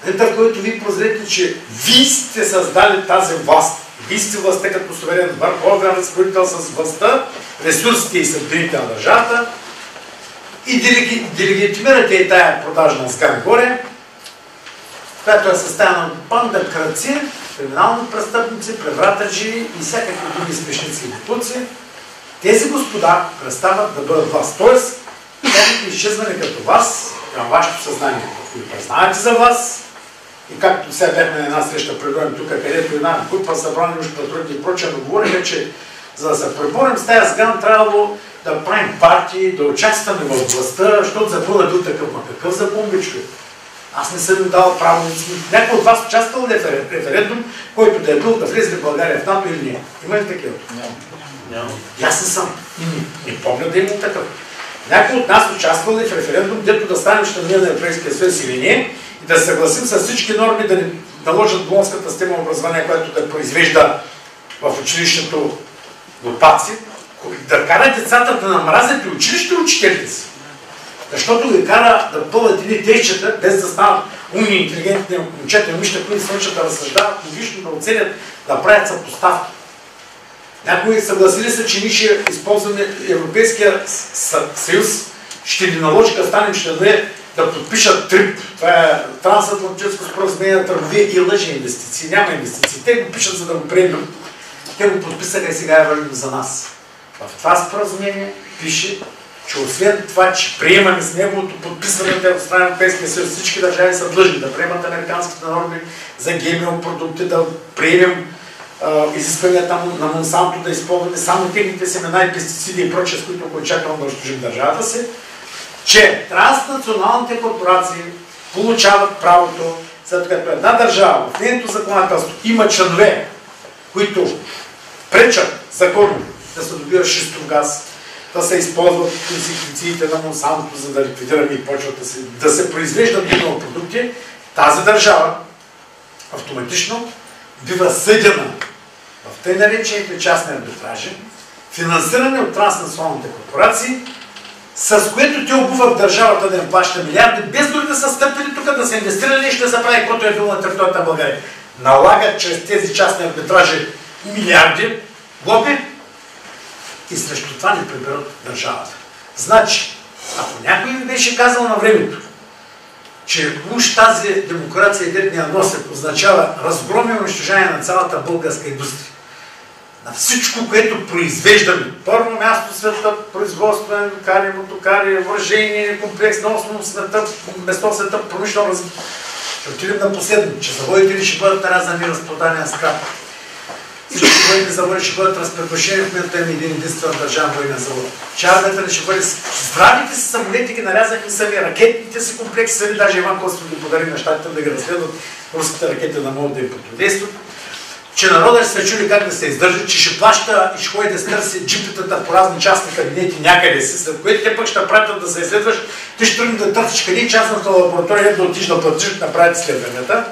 Ето, в който ви прозрете, че вие сте създали тази власт. Вие сте властта като суверен, върховен разпоредител с властта, ресурсите и съдбините на държавата и делегитимирате и тая продажна скара горе, която е съставена от банда крадци, криминални престъпници, превратаджи и всякакви други смешници и глупуци. Тези господа престават да бъдат власт. Тоест, тяхното изчезване като вас, към вашето съзнание, които признавате за вас, и както сега бяхме на една среща предоем тук, където една група събрани между патрулите и прочее, но говориха, че за да се преборим с тази сган, трябвало да правим партии, да участваме в властта, защото законът бил такъв. Ма какъв закон, бичове? Аз не съм им дал право. Някой от вас участвал ли в референдум, който да е бил да влезе в България в НАТО или не? Има ли такива? Няма. Аз не съм. Не помня да има такъв. Някой от нас участвал ли в референдум, дето да станем членове на Европейския съюз или не, и да се съгласим с всички норми да ни наложат болонската система образование, която да произвежда в училището глупаци, да кара децата да намразят и училище учителите си. Защото ги кара да пълват едни течета, без да станат умни, интелигентни момчета и момичета, които се учат да разсъждават, логично да оценят, да правят съпоставки. Някои съгласили се, че ние ще използваме Европейския съюз, ще ни наложи, да станем членове, да подпишат ТРИП. Това е трансатлантическо споразумение на търговия и лъжи инвестиции. Няма инвестиции. Те го пишат, за да го приемем. Те го подписаха и сега е валидно за нас. В това споразумение пише, че освен това, че приемаме с неговото подписване от страна на Европейския съюз, всички държави са длъжни да приемат американските норми за ГМО продукти, да приемем изискванията на Монсанто, да използваме само техните семена и пестициди и прочее, с които окончателно да унищожим държавата си, че транснационалните корпорации получават правото, след като една държава в нейното законодателство има членове, които пречат законно да се добива шистов газ, да се използват инсектициите на Монсанто, за да ликвидираме и почвата си, да се произвеждат ГМО продукти, тази държава автоматично бива съдена в тъй наречените частни арбитражи, финансиране от транснационалните корпорации, с което те обуват държавата да им плаща милиарди, без дори да са стъпили тук, да се инвестирали и ще се прави каквото е било на територията на България. Налагат чрез тези частни арбитражи милиарди глоби и срещу това не приберат държавата. Значи, ако някой ви беше казал на времето, че уж тази демокрация и детния носят означава разгром и унищожение на цялата българска индустрия, на всичко, което произвеждаме. Първо място в света, производство, кари, мотокари, въоръжение, комплекс на основно света, место в света, промишлено развитие. Ще отидем на последно, че заводите ли ще бъдат нарязани, разпродани на скрап. Всички военни заводи ще бъдат разпредушени, в момента има един единствен държавен военен завод. Че армията ни ще бъде здравите си самолети, ги нарязахме сами, ракетните си комплекси сами, даже Иван Костов ги подари на щатите да ги разследват, руските ракети да могат да им противодействат. Че народът ще се чули как да се издържа, че ще плаща и ще ходи да стърси джипитата по разни частни кабинети някъде си, след което те пък ще пратят да се изследваш, ти ще тръгнеш да търсиш къде е частната лаборатория, да отиш да платиш, да направят изследванията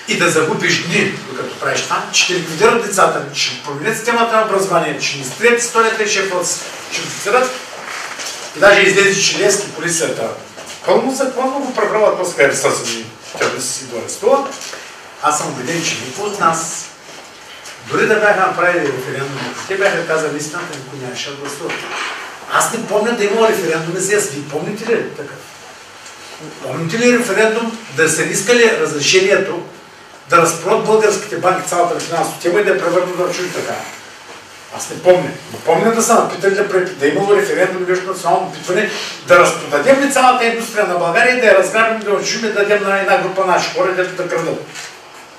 и да загубиш дни, докато правиш това, че ще ликвидират децата, че ще променят системата на образование, че ще ни сприят историята и ще фалшифицират. И даже излезе, че Левски полицията пълно законно го правила то сега съседни търси до арестува. Аз съм убеден, че никой от нас, дори да бяха направили референдум, те бяха казали истината, никой нямаше да гласува. Аз не помня да има референдуми за ЕС. Вие помните ли така? Помните ли референдум да са искали разрешението да разпродат българските банки цялата финансова тема и да я превърнат в чужди така? Аз не помня. Не помня да са напитали да е имало референдум или национално питване, да разпродадем ли цялата индустрия на България и да я разграбим, да отчужим и да дадем на една група наши хора, дето да крадат.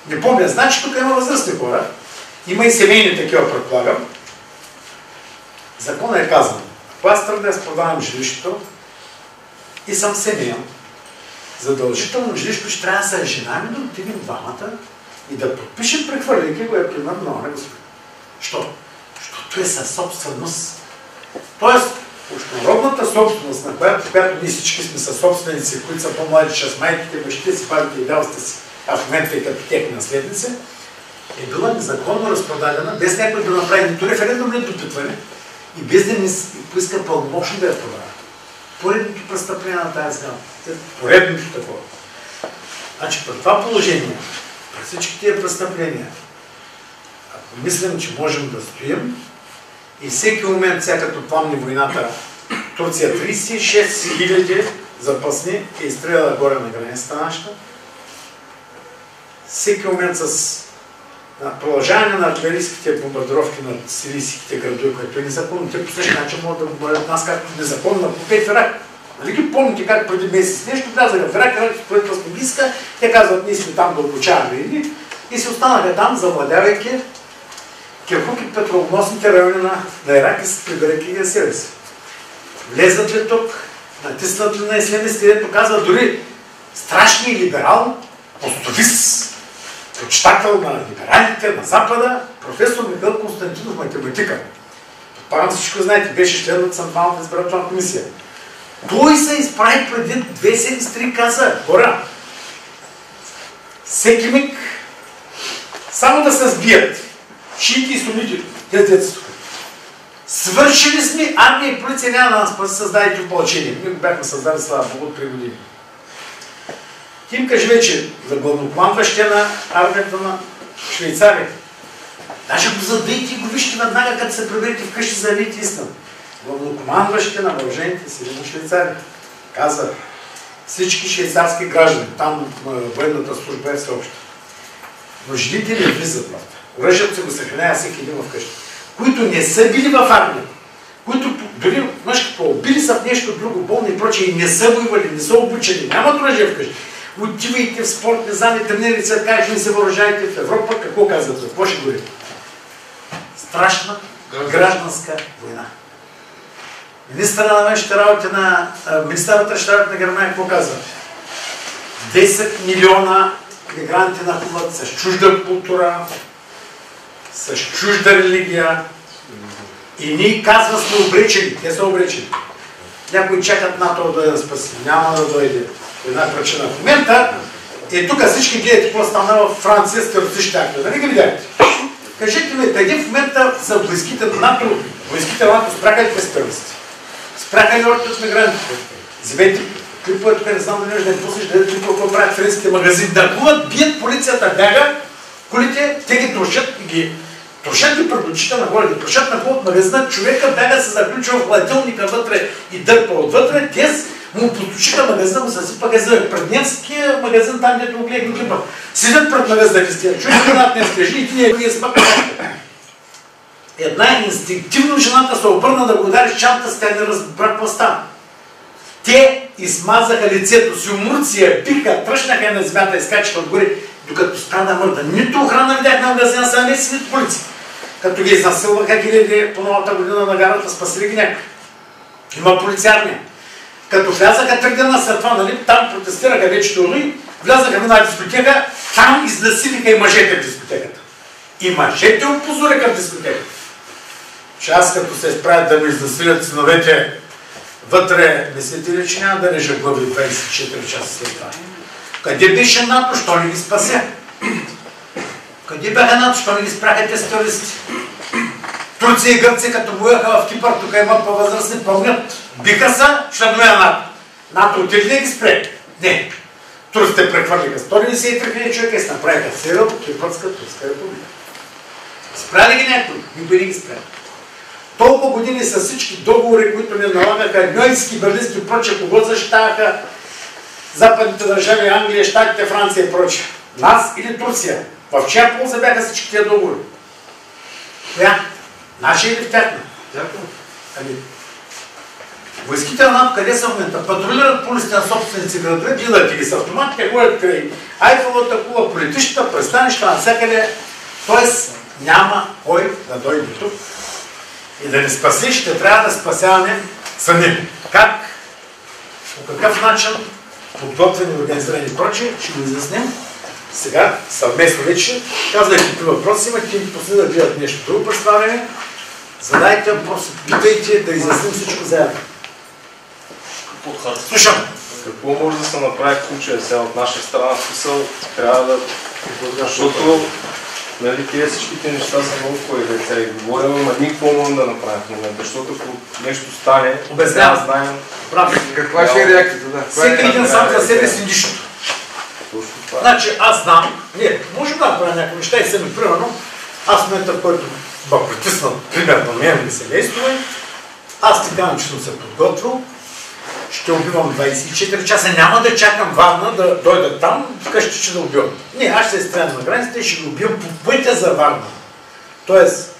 Не помня. Значи тук има възрастни хора. Има и семейни такива, предполагам. Законът е казан. Ако аз тръгна да продавам жилището и съм семейен, задължително жилището ще трябва да се женами, да отидем двамата и да подпишем прехвърляйки го е примерно на господин. Що? Защото е със собственост. Тоест, общонародната собственост, на която ние всички сме със собственици, които са по-млади, с майките, бащите си, бабите и дядовците си, а в момента и като техни наследници, е била незаконно разпродадена, без някой да направи нито референдум, нито допитване и без да не поиска пълномощно да я продава. Поредното престъпление на тази сграда. Поредното такова. Значи при това положение, при всички тия престъпления, ако мислим, че можем да стоим и всеки момент, сега като помни войната, Турция 36 000 запасни е изстреляла горе на границата нашата, всеки момент с продължаване на артилерийските бомбардировки над сирийските градове, което е незаконно, те по същия начин могат да бомбардират нас както незаконно на Попей в Ирак. Нали ги помните как преди месец нещо влязаха в Ирак, правителството ги иска, те казват, ние сме там да обучаваме и се останаха там, завладявайки Киркук и петролоносните райони на Ирак и се прибирайки ги себе си. Влезат ли тук, натиснат ли на ислямисти, дето казва дори страшният либерал, постовист, почитател на либералите на Запада, професор Михаил Константинов, математика. Предполагам всичко знаете, беше член на Централната избирателна комисия. Той се изправи преди 2 седмици и каза, хора, всеки миг само да се сбият шиити и сунити, тези деца тук. Свършили сме, армия и полиция няма да нас създадете опълчение. Ние го бяхме създали, слава Богу, 3 години. Тим кажи вече за главнокомандващия на армията на Швейцария. Даже го задейте и го вижте веднага, като се приберете вкъщи за елите истина. Главнокомандващия на въоръжените сили на Швейцария каза всички швейцарски граждани, там военната служба е всеобща. Но жените не влизат в това. Оръжието се го съхранява всеки един вкъщи. Които не са били в армия, които дори мъжки убили са в нещо друго, болни и прочее, и не са воювали, не са обучени, нямат оръжие вкъщи. Отивайте в спортни зали, тренирайте се, как не се въоръжавайте в Европа, какво казвате? Какво ще говори? Страшна гражданска война. Министърът на външните работи на Германия какво казва? 10 милиона мигранти нахлуват с чужда култура, с чужда религия и ние казва сме обречени. Те са обречени. Някои чакат НАТО да я спаси. Няма да дойде. Една причина. В момента тук всички гледате какво стана в Франция с терористичните актове. Нали ги видяхте? Кажете ми, къде в момента са войските на НАТО? Войските на НАТО спряха ли през терористи? Спряха ли от мигрантите? Вземете клипове, тук не знам дали да не пуснеш, да видите какво правят френските магазини. Дъргуват, бият, полицията бяга, колите, те ги трошат и ги трошат ги пред очите на хора, ги трошат на от магазина, човека бяга се заключва в хладилника вътре и дърпа отвътре, те му поточиха магазина, му съсипа газа. Пред немския магазин, там дето огледни клипа, седят пред магазина християни, човек над немския жени и ние смъкват. Една инстинктивно жената се обърна да го удари с чанта, с тя не разбра какво стана. Те измазаха лицето си, умурция, биха, тръщнаха на земята, изкачиха отгоре, докато спря да мърда. Нито охрана видях на магазина, сега не си, нито полиция. Като ги изнасилваха хиляди по новата година на гарата, спасили ги някой. Има полициарния. Като влязаха 3 дена след това, нали, там протестираха вече Толуи, влязаха в една дискотека, там изнасилиха и мъжете в дискотеката. И мъжете опозориха в дискотеката. Че аз като се изправят да ме изнасилят синовете вътре, мислите ли, че няма да режа глави 24 часа след това? Къде беше НАТО, що не ги спася? Къде бяха НАТО, що не ги спряха тези терористи? Турция и Гърция, като вояха в Кипър, тук има по-възрастни, помнят. Биха са членове на НАТО. НАТО отидли и ги спре. Не. Турците прехвърлиха 193 000 човека и се направиха Сирил, Кипърска, Турска република. Спряли ги някой, никой не ги спря. Толкова години с всички договори, които не налагаха, Ньойски, Берлински и прочее, кого защитаваха западните държави, Англия, Щатите, Франция и прочее. Нас или Турция? В чия полза бяха всички тия договори? Коя? Наша или в тяхна? Ами, войските на НАТО къде са в момента? Патрулират полиците на собственици градове, дилат ги с автоматите, ходят край Айфелата кула, политищата, пристанища, навсякъде. Тоест няма кой да дойде тук и да ни спаси, ще трябва да спасяваме сами. Как? По какъв начин? Подготвени, организирани и прочее, ще го изясним. Сега съвместно вече, казвайте какви въпроси имате, и после да гледат нещо друго през това време. Задайте въпроси, питайте, да изясним всичко заедно. Слушам. Какво може да се направи в случая сега от наша страна? Смисъл, трябва да... Защото Нали, тия всичките неща са много хубави деца и говорим, ама ние какво можем да направим в момента, защото ако нещо стане, обяснявам. да знаем каква ще е реакцията, да. Всеки един сам за себе си нищо. Точно това. Значи аз знам, може да направя някакви неща и сами, примерно, аз в момента, в който притиснат примерно мен и семейство, аз ти казвам, че съм се подготвил, ще убивам 24 часа, няма да чакам Варна да дойда там, вкъщи ще да убивам. Не, аз ще се стрелям на границата и ще го убивам по пътя за Варна. Тоест,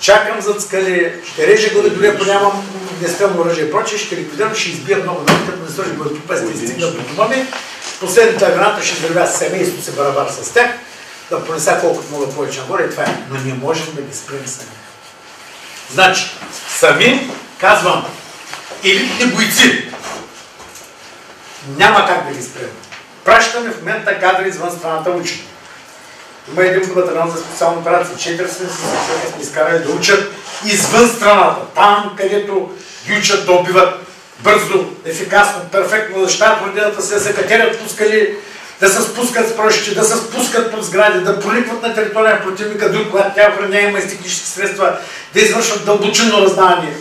чакам зад скали, ще режа горе, дори ако нямам огнестрелно оръжие и прочее, ще ликвидирам, ще избия много народ, като не сложи боеприпасите и стигна до дома ми. Последната граната ще взривя семейството се барабар с тях, да понеса колкото мога повече нагоре и това е. Но не можем да ги спрем сами. Значи, сами, казвам, елитни бойци, няма как да ги спрем. Пращаме в момента кадри извън страната учени. Има един батальон за специална операция, 400 човека сме изкарали да учат извън страната. Там, където ги учат да убиват бързо, ефикасно, перфектно, да защитават родината се, да се катерят по скали, да се спускат с прощи, да се спускат под сгради, да проникват на територия на противника, дори когато тя охраняема с технически средства, да извършват дълбочинно раззнаване,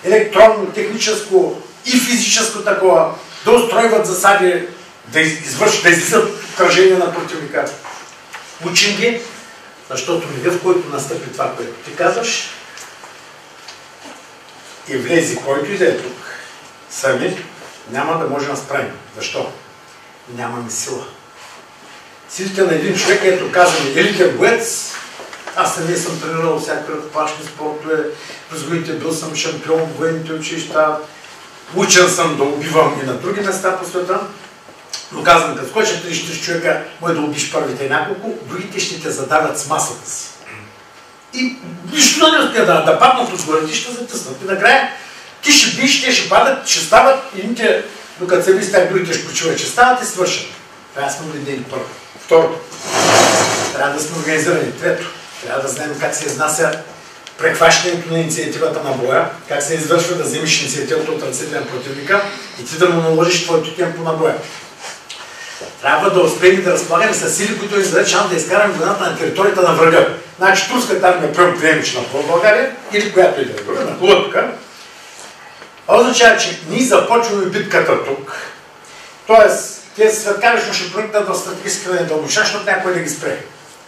електронно, техническо и физическо такова, да устройват засади, да излизат отражение на противника. Учим ги, защото мига, в който настъпи това, което ти казваш, и влезе който и да е тук, сами няма да можем да справим. Защо? Нямаме сила. Силите на един човек, ето казваме, елитен боец, аз самия съм тренирал всякакви ръкопашни спортове, през годините бил съм шампион в военните училища, учен съм да убивам и на други места по света, но казвам, като скочат 30 човека, може да убиш първите няколко, другите ще те задавят с масата си. И нищо да не успя да паднат отгоре, ти ще затъснат. И накрая ти ще биш, те ще падат, ще стават, едните, докато се ви стаят, другите ще почуват, че стават и свършат. Трябва да сме уредени първо. Второ, трябва да сме организирани. Трето, трябва да знаем как се изнася прехващането на инициативата на боя, как се извършва да вземеш инициативата от ръцете на противника и ти да му наложиш твоето темпо на боя. Трябва да успеем да разполагаме с сили, които ни дадат шанс да изкараме войната на територията на врага. Значи турската армия приемична по България или която и да е друга, на Лътка. Означава, че ние започваме битката тук. Тоест, тези светкавично ще проникнат в стратегически дълбоша, защото някой да ги спре.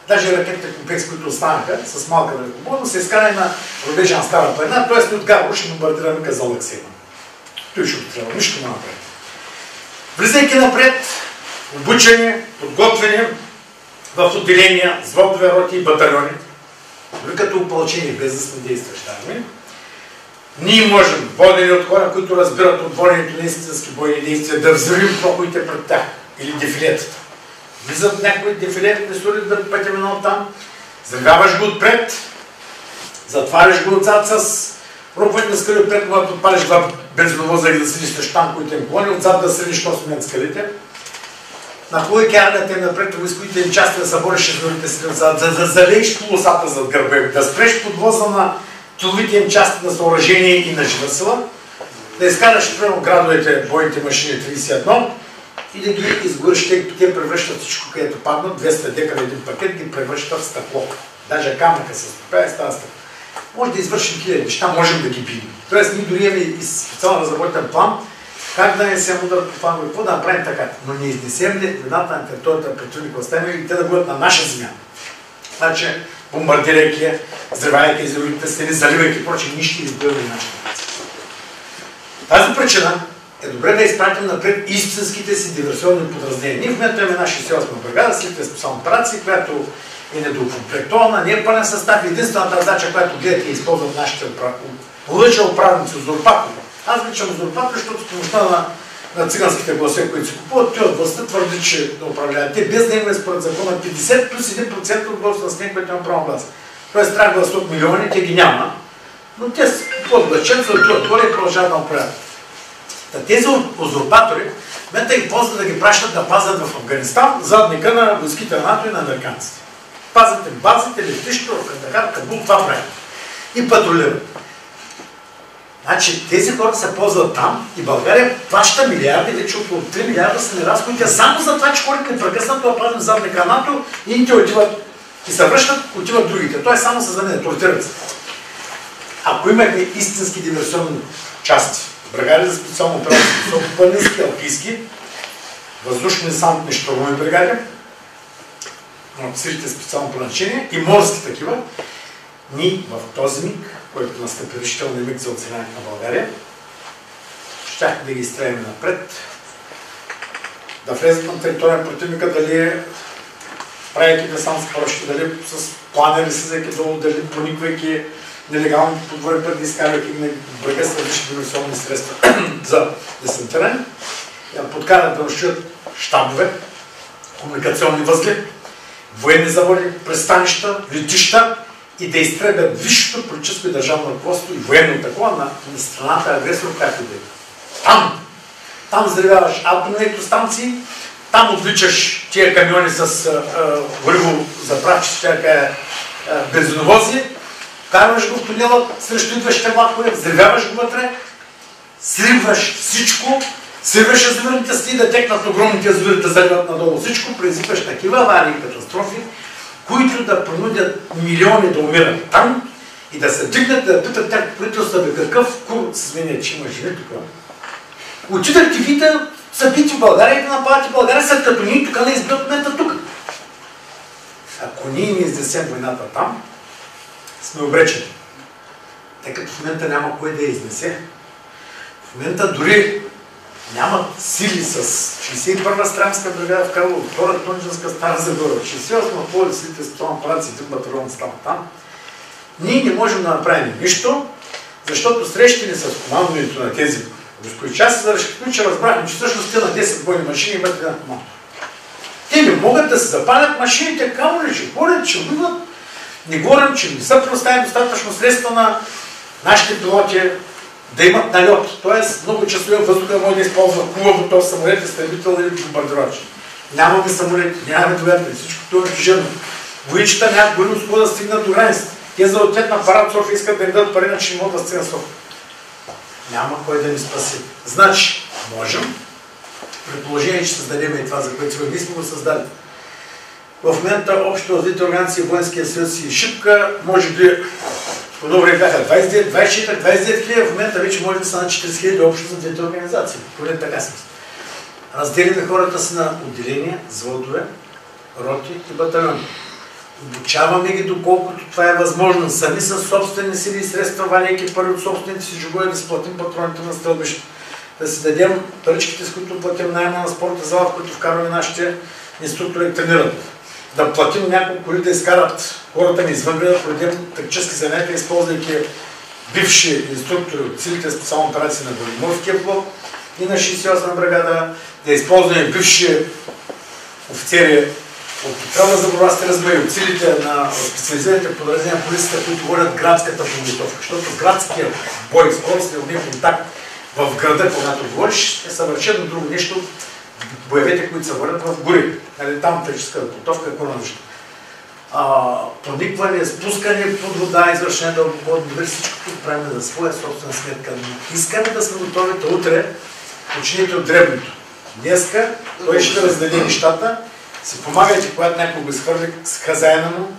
Даже ракетите комплекси, които останаха с малка далекобойност, се изкарани на рубежа на Стара планина, т.е. от Гаро ще бомбардираме Казалък Сева. Той ще отстрела, нищо му напред. Влизайки напред, обучени, подготвени в отделения, взводове, роти и батальони, дори като опълчени, без да сме действащи армии, ние можем, водени от хора, които разбират от воденето на истински бойни действия, да взривим проходите пред тях или дефилетата. Влизат някои дефилети, не столи да пътя минал там, взривяваш го отпред, затваряш го отзад с роковете на скали отпред, когато подпалиш два бензиновоза и да седиш срещу танковите им колони, отзад да средиш 8 мет скалите. Нахлуйки армията им напред, войските им части да събориш шефовите си отзад, за да залееш полосата зад гърба им, да спреш подвоза на тиловите им части на съоръжение и на жива сила, да изкараш примерно градовете, бойните машини 31 и да ги изгориш, те превръщат всичко, където паднат, 200 дека на един пакет, ги превръщат в стъкло. Даже камъка се стопя и става стъкло. Може да извършим хиляди неща, можем да ги бием. Тоест, ние дори имаме и специално разработен план, как да не се удар по това, какво да направим така. Но не изнесем ли войната на територията на противника, оставим и те да бъдат на наша земя. Значи, бомбардирайки, взривайки изровите стени, заливайки прочее, ние ще избиваме нашата нация. Тази причина е добре да изпратим напред истинските си диверсионни подразделения. Ние в момента имаме наша 68 бригада, след специална операция, която е недокомплектована, не е пълен състав. Единствената задача, която гледате, използват нашите лъча управници, узурпатори. Аз личам узурпатори, защото с помощта на циганските гласове, които се купуват, те от властта твърди, че да управляват. Те без да имаме според закона 50 плюс 1% от гласа на снег, който има право глас. Тоест трябва да гласуват милиони, те ги няма. Но те подглъчат, се отиват горе и продължават да управляват. Тези узурпатори в момента ги ползват да ги пращат да пазят в Афганистан задника на войските на НАТО и на американците. Пазят им базите, летището, в Кандахар, Кабул, това правят. И патрулират. Значи тези хора се ползват там и България плаща милиарди, вече около 3 милиарда са ни разходите само за това, че хората непрекъснато да пазим задника на НАТО и те отиват и се връщат, отиват другите. Той само се заменят, ротират се. Ако имахме истински диверсионни части, бригади за специално операции, високопланински, алпийски, въздушни десантни щурмови бригади, силите специално предназначение и морски такива, ние в този миг, който настъпи решителния миг за оценяване на България, щяхме да ги изстреляме напред, да влезат на територия противника, дали правейки десант с парашути, дали с планери, слизайки долу, дали прониквайки нелегално по двори път, изкарвайки на брега с различни диверсионни средства за десантиране, да подкарат да разширят щабове, комуникационни възли, военни заводи, пристанища, летища и да изтребят висшето политическо и държавно ръководство и военно такова на страната агресор, която да е. Там взривяваш атомни електростанции, там отвличаш тия камиони с гориво заправчи, тя бензиновози, карваш го в тунела срещу идващите влакове, взривяваш го вътре, сриваш всичко, сриваш язовирните стени да текнат огромните язовири, да заливат надолу всичко, предизвикваш такива аварии и катастрофи, които да принудят милиони да умират там и да се дигнат, да питат тях правителства, бе какъв кур се сменя, че има жени тук. Отидат и видите, са бити в България и да нападат България, след като ние тук не избиват момента тук. Ако ние не изнесем войната там, сме обречени. Тъй като в момента няма кой да я изнесе. В момента дори нямат сили с 61-та Стрямска бригада в Карлово, 2-та Тунджанска Стара Загора, 68-та Пловдив силите специална операция, 3 батальон става там. Ние не можем да направим нищо, защото срещани с командването на тези войскови части, за да ще разбрахме, че всъщност те на 10 бойни машини имат една команда. Те не могат да се запалят машините, камо ли, че ходят, че убиват. Не говорим, че не са предоставени достатъчно средства на нашите пилоти да имат налет. Тоест, много часове въздуха може да използва хубаво този самолет, изтребител или бомбардировач. Нямаме самолети, нямаме двигатели, всичко това е тежено. Войничета нямат голямо скло да стигнат до границата. Те за ответ на парад София искат да им дадат пари, че не могат да стигнат София. Няма кой да ни спаси. Значи, можем, при положение, че създадем и това, за което ние сме го създали. В момента общо развитие организации Воинския съюз и Шипка, може би по добре бяха 29, 24, 29 хиляди, в момента вече може да са на 40 хиляди общо за двете организации. Поне така смисъл. Разделиме хората си на отделения, взводове, роти и батальони. Обучаваме ги доколкото това е възможно. Сами с собствени сили и средства, валяйки пари от собствените си джобове, да си платим патроните на стрелбището. Да си дадем паричките, с които платим найема на спорта зала, в които вкарваме нашите инструктори да тренират. Да платим няколко коли да изкарат хората ни извън града, да проведем тактически занятия, използвайки бивши инструктори от силите специални операции на Военноморския флот и на 68 бригада, да използваме бивши офицери от Петрова за борба с тероризма и от силите на специализираните подразделения на полицията, които водят градската подготовка. Защото градския бой, скоростния контакт в града, когато говориш, е съвършено друго нещо. Боевете, които се водят в гори. Там тактическа подготовка е по-различно. Проникване, спускане под вода, извършение дълбоко, всичкото правим за своя собствена сметка. Искаме да сме готови да утре почините от дребното. Днеска той ще раздаде нещата. Си помагайте, когато някой го изхвърли с хазяина му,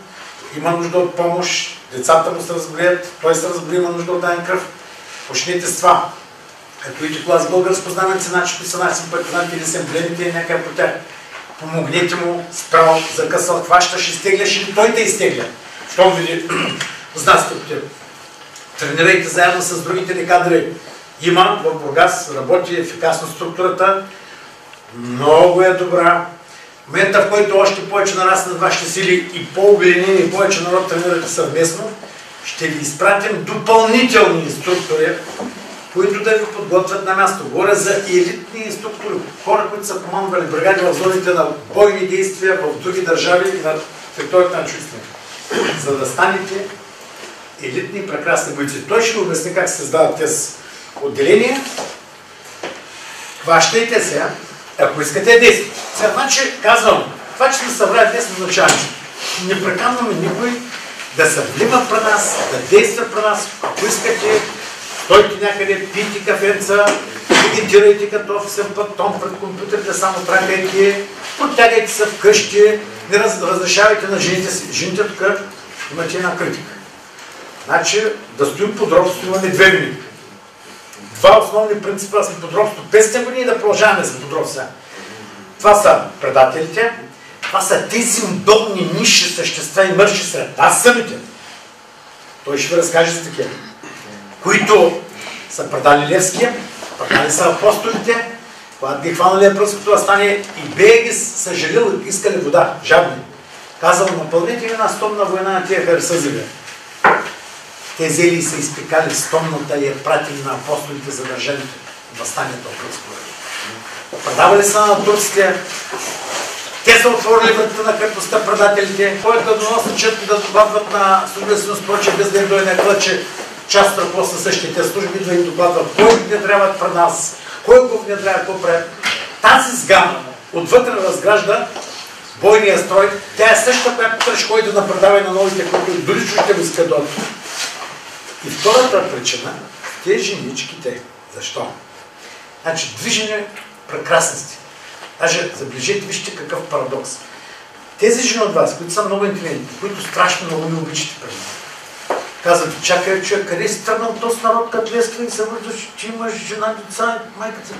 има нужда от помощ, децата му се разболеят, той се разболи, има нужда от даден кръв. Почнете с това. Като видите, когато с българско знаменце, значи са наши симпатизанти или са емблемите и някъде по тях. Помогнете му, справо, закъсал, хващаш, изтегляш или той те изтегля. Щом види знаците по теб. Тренирайте заедно с другите ни кадри. Има в Бургас, работи ефикасно структурата, много е добра. В момента, в който още повече нараснат вашите сили и по-обединени и повече народ тренирате съвместно, ще ви изпратим допълнителни инструктори, които да ви подготвят на място. Говоря за елитни инструктори, хора, които са командвали бригади в зоните на бойни действия в други държави и на територията на чуждите. За да станете елитни и прекрасни бойци. Той ще ви обясни как се създават тези отделения. Хващайте се, ако искате действие. Сега, значи, казвам, това, че сме събрали днес на началото, не прекамваме никой да се влива при нас, да действа при нас. Ако искате Стойте някъде, пийте кафенца, медитирайте като офисен път, том пред компютрите, само тракайте, протягайте се вкъщи, не разрешавайте на жените си. Жените тук имате една критика. Значи да стоим под робство имаме 2 години. Два основни принципа сме под робство 500 години и да продължаваме с под робство. Това са предателите, това са тези удобни нисши същества и мърши сред нас самите. Той ще ви разкаже за такива, които са предали Левския, предали са апостолите, когато ги хванали Апръското въстание и бея ги съжалил, искали вода, жадни. Казал, напълните ми една стомна война на тия харсъзели. Те взели и са изпекали стомната и я пратили на апостолите за държаните въстанието Апръско. Предавали са на турците, те са отворили вратата на крепостта предателите, който да доносят да докладват на службите си, проче, без да им дойде някаква, че част от ръководства същите служби да им докладват кой внедряват пред нас, кой го внедрява, какво пред. Тази сгама отвътре разгражда бойния строй, тя е същата, която тръж ходи да напредава и на новите, които дори чужите го искат дойдат. И втората причина, те женичките. Защо? Значи, движение прекрасности. Даже заближете, вижте какъв парадокс. Тези жени от вас, които са много интелигентни, които страшно много ми обичате преди нас, казват, чакай, човек, къде си тръгнал този народ, като Леска и се вързваш, че имаш жена, деца, майката.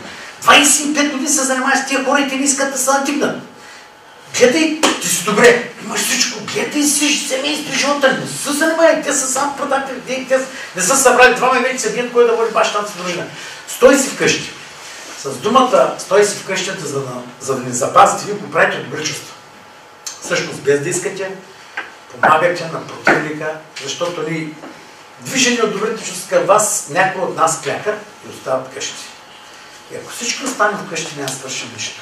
25 години се занимаваш с тия хора и те не искат да се надигнат. Гледай, ти си добре, имаш всичко, гледай си семейство и живота, не се занимай, те са само продактели, те не са събрали двама вече се бият, кой да води бащата си дружина. Стой си вкъщи. С думата стой си вкъщи, за да ни запазите, вие го правите от добри чувства. Всъщност, без да искате, помагате на противника, защото ни движени от добрите чувства към вас, някой от нас кляка и остават вкъщи. И ако всички останем вкъщи, няма свършим нищо.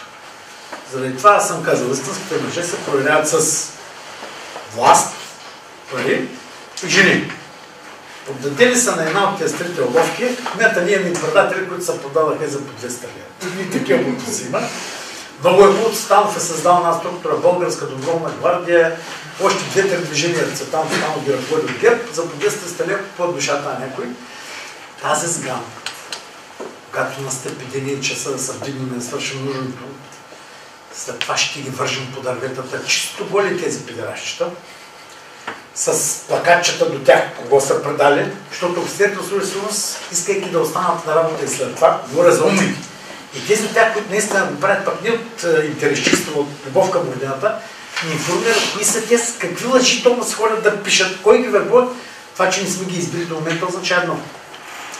Заради това аз съм казал, истинските мъже се проверяват с власт, пари и жени. Отдадели са на една от тези трите обовки, в момента ние имаме предатели, които са продадаха за по 200 лева. И такива които си има. Много е хубаво, Цветанов е създал една структура Българска доброволна гвардия, още 2-3 движения Цветанов ги ръководи от ГЕРБ, за по 200 лева по душата на някой. Тази сгама, когато настъпи деня и часа да се вдигнем и да свършим нужното, след това ще ги вържим по дърветата, чисто голи тези педеращчета, с плакатчета до тях, кого са предали, защото офицерите от служба сигурност, искайки да останат на работа и след това, говоря за умните. И тези от тях, които наистина го правят пък не от интересчество, от любов към родината, ни информират кои са те, с какви лъжи толкова се ходят да пишат, кой ги вербуват. Това, че не сме ги избили до момента, означава едно.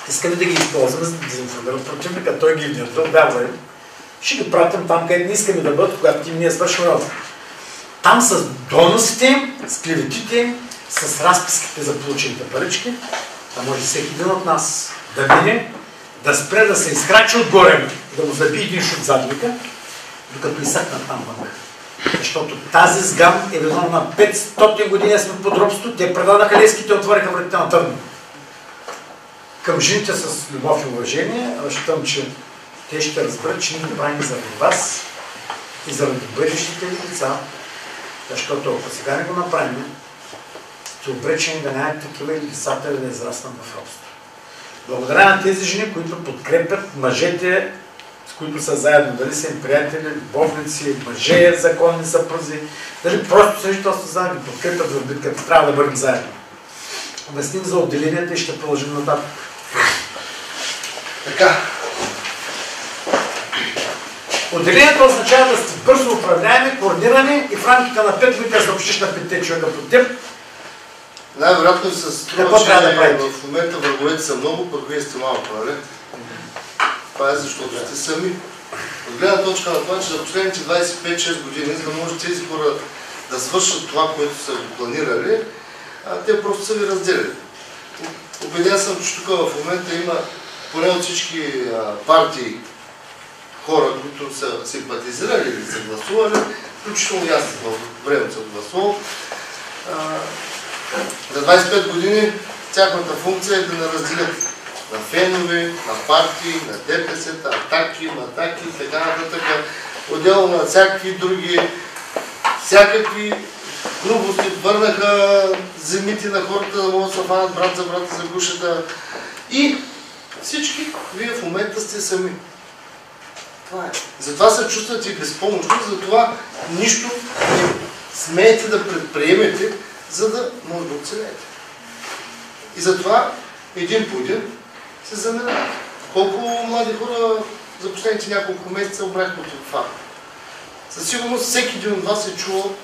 Искаме да ги използваме, за да дезинформират противника, той ги внедрил, вярва им. Ще ги пратим там, където не искаме да бъдат, когато им ние свършим работа. Там с доносите им, с клеветите им, с разписките за получените парички, да може всеки един от нас да мине, да спре, да се изкрачи отгоре, да му забие един шут задника, докато изсъкнат там вън. Защото тази сгам е виновна 500 години сме под робство, те предадаха Левските, отвориха вратите на Търново. Към жените с любов и уважение, разчитам, че те ще разберат, че ние го правим заради вас и заради бъдещите ви деца, защото ако сега не го направим, сте обречени да нямат такива или децата да израснат в робство. Благодаря на тези жени, които подкрепят мъжете, с които са заедно, дали са им приятели, любовници, мъже, законни съпрузи, дали просто съжителство заедно, подкрепят в битката, трябва да бъдем заедно. Обясним за отделенията и ще продължим нататък. Така. Отделението означава да сте бързо управляеми, координирани и в рамките на 5 години да съобщиш на 5 човека под теб. Най-вероятно се струва, че в момента враговете са много, пък вие сте малко, нали? Това е защото сте сами. От гледна точка на това, че за последните 25-6 години, за да може тези хора да свършат това, което са планирали, те просто са ви разделили. Убеден съм, че тук в момента има поне от всички партии хора, които са симпатизирали или са гласували, включително аз в времето съм гласувал. За 25 години тяхната функция е да не разделят на фенове, на партии, на ДПС, атаки, матаки и така нататък. Отделно на всякакви други, всякакви грубости върнаха земите на хората да могат да се фанат брат за гушата. И Всички вие в момента сте сами. Това е. Затова се чувствате безпомощни, затова нищо не смеете да предприемете, за да може да оцелеете. И затова един по един се заминават. Колко млади хора за последните няколко месеца обрахме от това? Със сигурност всеки един от вас е чувал,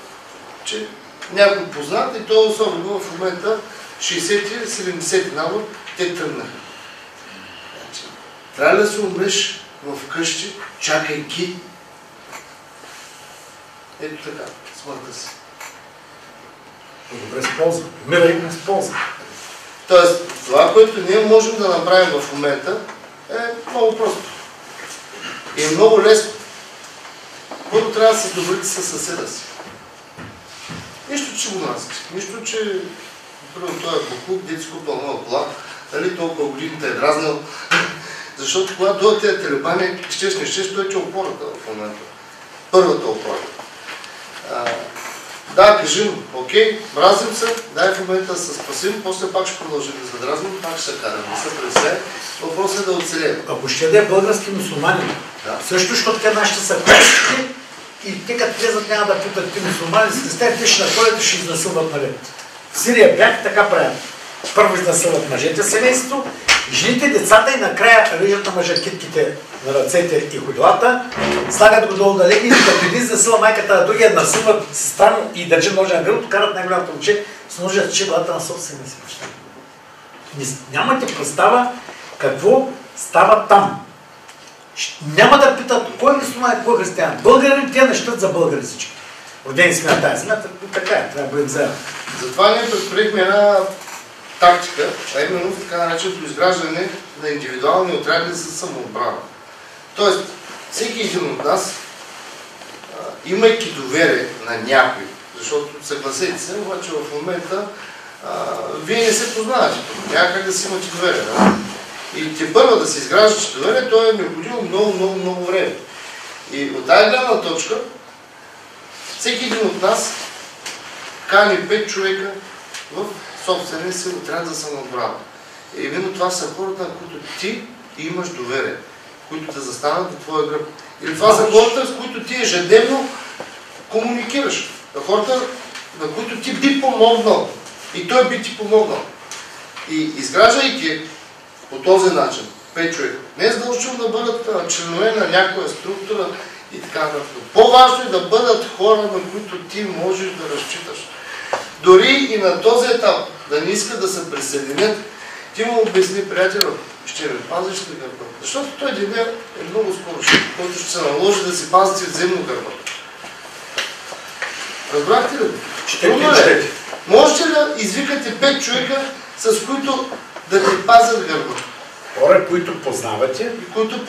че някой познат, и то особено в момента 60-70 набор, те тръгнаха. Трябва да се умреш вкъщи, чакайки. Ето така, смъртта си. Добре с полза. Умирай с полза. Тоест, това, което ние можем да направим в момента, е много просто. И е много лесно. Първо трябва да се добрите със съседа си. Нищо, че го насите. Нищо, че първо той е буклук, дете си купил нова кола, нали, толкова години те е дразнал. Защото когато дойдат тези талибани, щеш не щеш, той е опората в момента. Първата опора. Да, кажем, окей, мразим се, дай в момента да се спасим, после пак ще продължим да се дразним, пак ще се караме, да се пресе. Въпросът е да оцелеем. Ако ще да е български мусулмани, също, защото те нашите са кошки и те като влезат няма да питат ти мусулмани, с те те ще находят и ще изнасилват, нали. В Сирия бях, така правят. Първо изнасилват мъжете семейството, жените, децата и накрая режат на мъжакитките на ръцете и ходилата, слагат го долу да легне и като един засила майката на другия, насилват сестра и държи ножа на гръб, карат най-голямото момче с ножа с чеглата на собствения си баща. Нямате представа какво става там. Няма да питат кой мюсюлманин, кой християн. Българи, те не щат за българи всички. Родени сме на тази земя, така е, трябва да бъдем заедно. Затова ние предприехме една тактика, а именно така нареченото изграждане на индивидуални отряди за самоотбрана. Тоест, всеки един от нас, имайки доверие на някой, защото съгласете се, обаче в момента вие не се познавате, няма как да си имате доверие. Да? И те първо да се изграждате доверие, то е необходимо много време. И от тази гледна точка, всеки един от нас кани 5 човека в собствения си отряд за самоотбрана. И именно това са хората, на които ти имаш доверие, които да застанат до твоя гръб. Или това са хората, с които ти ежедневно комуникираш. Хората, на които ти би помогнал. И той би ти помогнал. И изграждайки по този начин 5 човека, не е задължително да бъдат членове на някоя структура и така нататък. По-важно е да бъдат хора, на които ти можеш да разчиташ. Дори и на този етап да не искат да се присъединят, ти му обясни, приятел, ще ме пазиш ли гърба? Защото той ден е много скоро, който ще се наложи да си пазите взаимно гърба. Разбрахте ли? Четете. Можете да извикате 5 човека, с които да ти пазят гърба? Хора, които познавате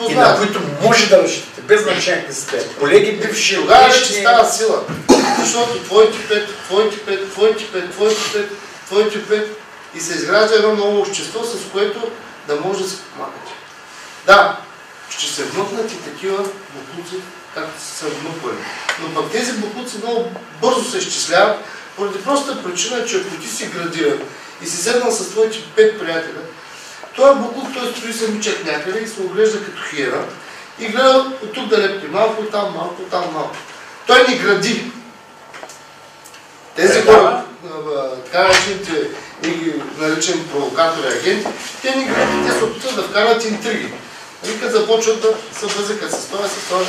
и на които може да разчитате, без значение сте. Колеги, бивши, тогава вече става сила. Защото твоите 5, твоите 5, твоите 5, твоите 5, твоите 5 и се изгражда едно ново общество, с което да може да се помагате. Да, ще се вмъкнат и такива боклуци, както са вмъквали. Но пък тези боклуци много бързо се изчисляват, поради простата причина, че ако ти си градивен и си седнал с твоите 5 приятеля, този буклук той стои самичък някъде и се оглежда като хиена и гледа от тук да лепти малко, там малко, там малко. Той ни гради. Тези хора, така наречените, ние ги наричам провокатори агенти, те ни гради, те се опитват да вкарат интриги. Като започват да се бъзикат с това.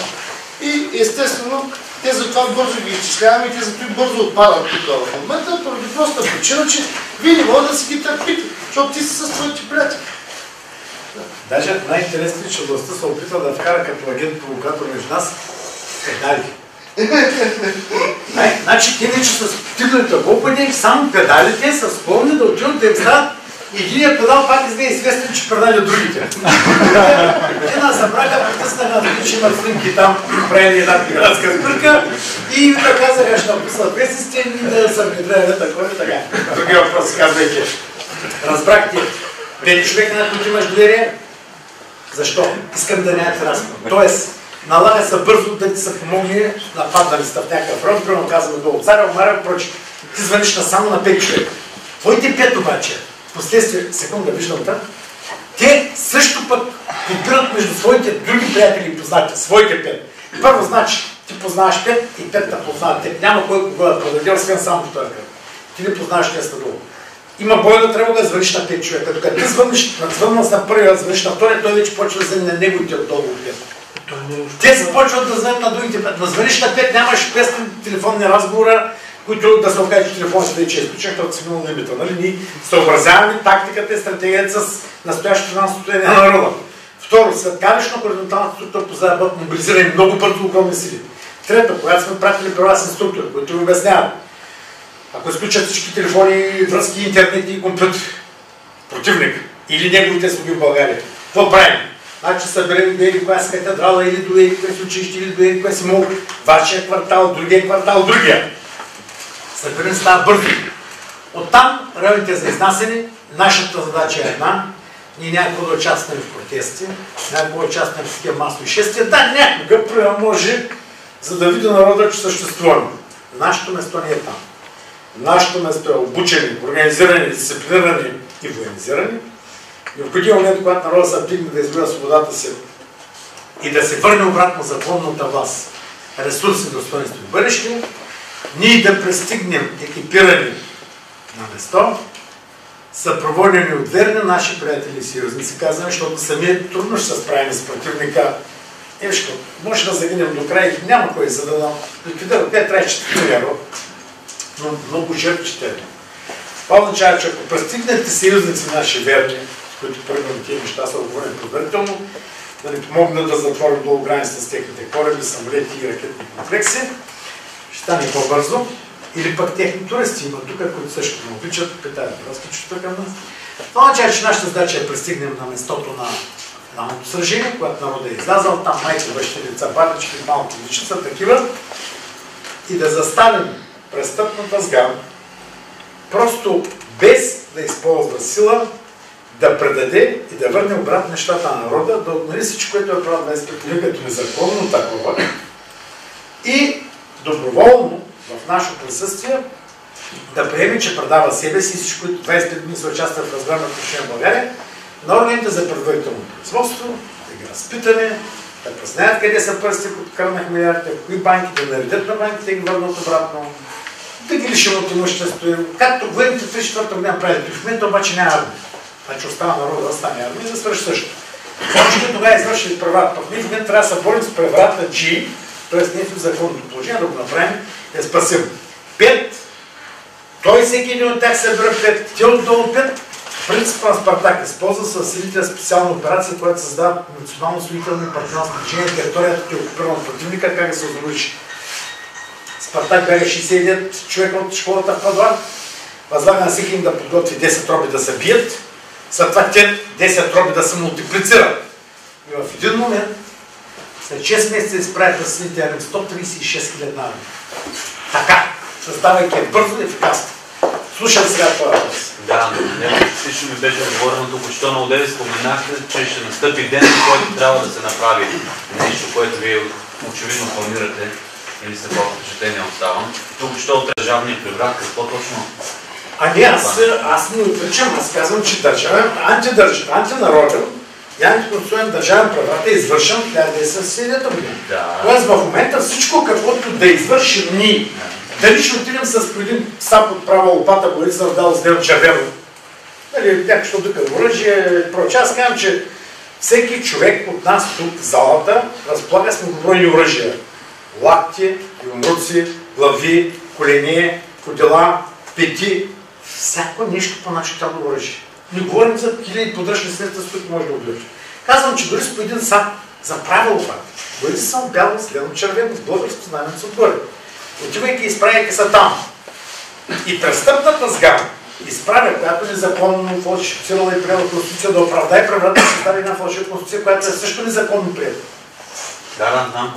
И естествено, те затова бързо ги изчисляваме и те затова бързо отпадат тук в момента, поради проста причина, че вие не може да си ги търпите, защото ти си с твоите приятели. Даже най-интересно е, че властта се опитва да вкара като агент-провокатор между нас педали. Значи те вече са стигнали такова пъти, само педалите са склонни да отиват да им стават единия педал пак изне известен, че предали другите. Те нас събраха, притиснаха, че има снимки там, правили една градска сбирка и да казаха, ще напуснат вестниците и да са внедряли такова и така. Другия въпрос, казвайки. Разбрахте, 5 човека, на които имаш доверие. Защо? Искам да нямате разговор. Тоест, налага се бързо да ти се помогне, нападнали сте в някакъв род, примерно казваме долу царя, омаря, прочее. Ти звъниш само на 5 човека. Твоите 5 обаче, в последствие, секунда, виждам там, те те също пък копират между своите други приятели и познати, своите 5. Първо, значи, ти познаваш 5 и 5 те познават теб. Няма кой кога да продаде, освен само по този кръг. Ти не познаваш тези долу. Има бойна тревога да звъниш на 5 човека. Докато ти звъннал на първия, звъниш на втория, той вече почва да звъни на неговите отдолу от 5. Те започват да звънят на другите 5. Да звъниш на 5, нямаш 500 телефонни разговора, които да се окаже, че телефонът се вече е изключен, като си минал лимита. Нали? Ние съобразяваме тактиката и стратегията с настоящото финансово състояние на народа. Второ, светкавично-хоризонталната структура позволява да бъдат мобилизирани много бързо огромни сили. Трето, когато сме пратили превластни структури, които ви обясняват, ако изключат всички телефони, връзки, интернет и компютри, противник или неговите слуги в България, какво правим? Значи съберем до еди коя си катедрала или до еди коя си училище или до еди коя си мол, вашия квартал, другия квартал, другия. Съберем става бързо. Оттам районите за изнасяне, нашата задача е една. Ние някакво да участваме в протести, някакво да участваме в такива масови шествия. Да, някога може, за да види народа, че съществуваме. Нашето место не е там. Нашето место е обучени, организирани, дисциплинирани и военизирани. И в един момент, когато народа се вдигне да извоюва свободата си и да се върне обратно законната власт, ресурси, достоинство и бъдеще, ние да пристигнем екипирани на место, съпроводени от верни наши приятели и съюзници, казваме, защото сами трудно ще се справим с противника. Вижте, може да загинем до края и няма кой за да ликвидира. Те трябва 4 евро, но много жертви ще е. Това означава, че ако пристигнете съюзници наши верни, с които примерно тия неща са оговорени предварително, да ни помогнат да затворим долу граница с техните кораби, самолети и ракетни комплекси, ще стане по-бързо. Или пък техни туристи има тук, които също не обичат, питаят разкичето към нас. Това означава, че нашата задача е да пристигнем на местото на финалното сражение, когато народът е излязал, там майка, бащи, деца, бабички, малки дечица, такива, и да заставим престъпната сгара, просто без да използва сила, да предаде и да върне обратно нещата на народа, да отмени всичко, което е правил 25 години, като незаконно такова, и доброволно в нашето присъствие да приеме, че предава себе си и всичко, които 25 години се участват в разграна отношение в България, на органите за предварително производство, да ги разпитаме, да признаят къде са парите, които кърнах милиардите, в кои банки, да наредят на банките и ги върнат обратно, да ги лишим от имущество. Както военните в 34-та година правили, в момента обаче няма армия. Значи остава народа да стане армия и да свърши също. Още тогава извършили преврат. В момента трябва да се борим с преврат на Джи, т.е. ние в законното положение да го направим и да спасим. 5, той всеки един от тях се бира 5, те отдолу 5. Принципът на Спартак използва със силите на специална операция, която създава национално строителни партньорски движения, територията е окупирана от противника, как да се разруши. Спартак бяга 69 човека от школата в Падуан, възлага на всеки им да подготви 10 роби да се бият, след това те 10 роби да се мултиплицират. И в един момент, след 6 месеца изправят на силите армии 136 000 армии. Така, създавайки бързо и ефикасно. Слушам сега това въпрос. Да, всичко ми беше говорено тук, що на Одеви споменахте, че ще настъпи ден, в който трябва да се направи нещо, което вие очевидно планирате или сте по-впечатление оставам. Тук що от държавния преврат, какво точно? Ами аз не отричам, аз казвам, че антинароден и антиконституционен държавен преврат е извършен в 1979 година. Тоест в момента всичко, каквото да извършим ние, дали ще отидем с един сап от права лопата, който съм дал с дел червено, нали, някакво дука оръжие, проче. Аз казвам, че всеки човек от нас тук в залата разполага с многобройни оръжия. Лакти, юмруци, глави, колени, кодела, пети, всяко нещо по нашето тяло оръжие. Не говорим за хиляди подръчни средства, с които може да облича. Казвам, че дори с по един сап за права лопата, бъде съм бяло, следно червено, с българско знаменце отгоре. Отивайки и изправяйки са там. И престъпната сгара изправя, която незаконно фалшифицирала и приела конституция да оправдае преврата, да създаде една фалшива конституция, която е също незаконно приета.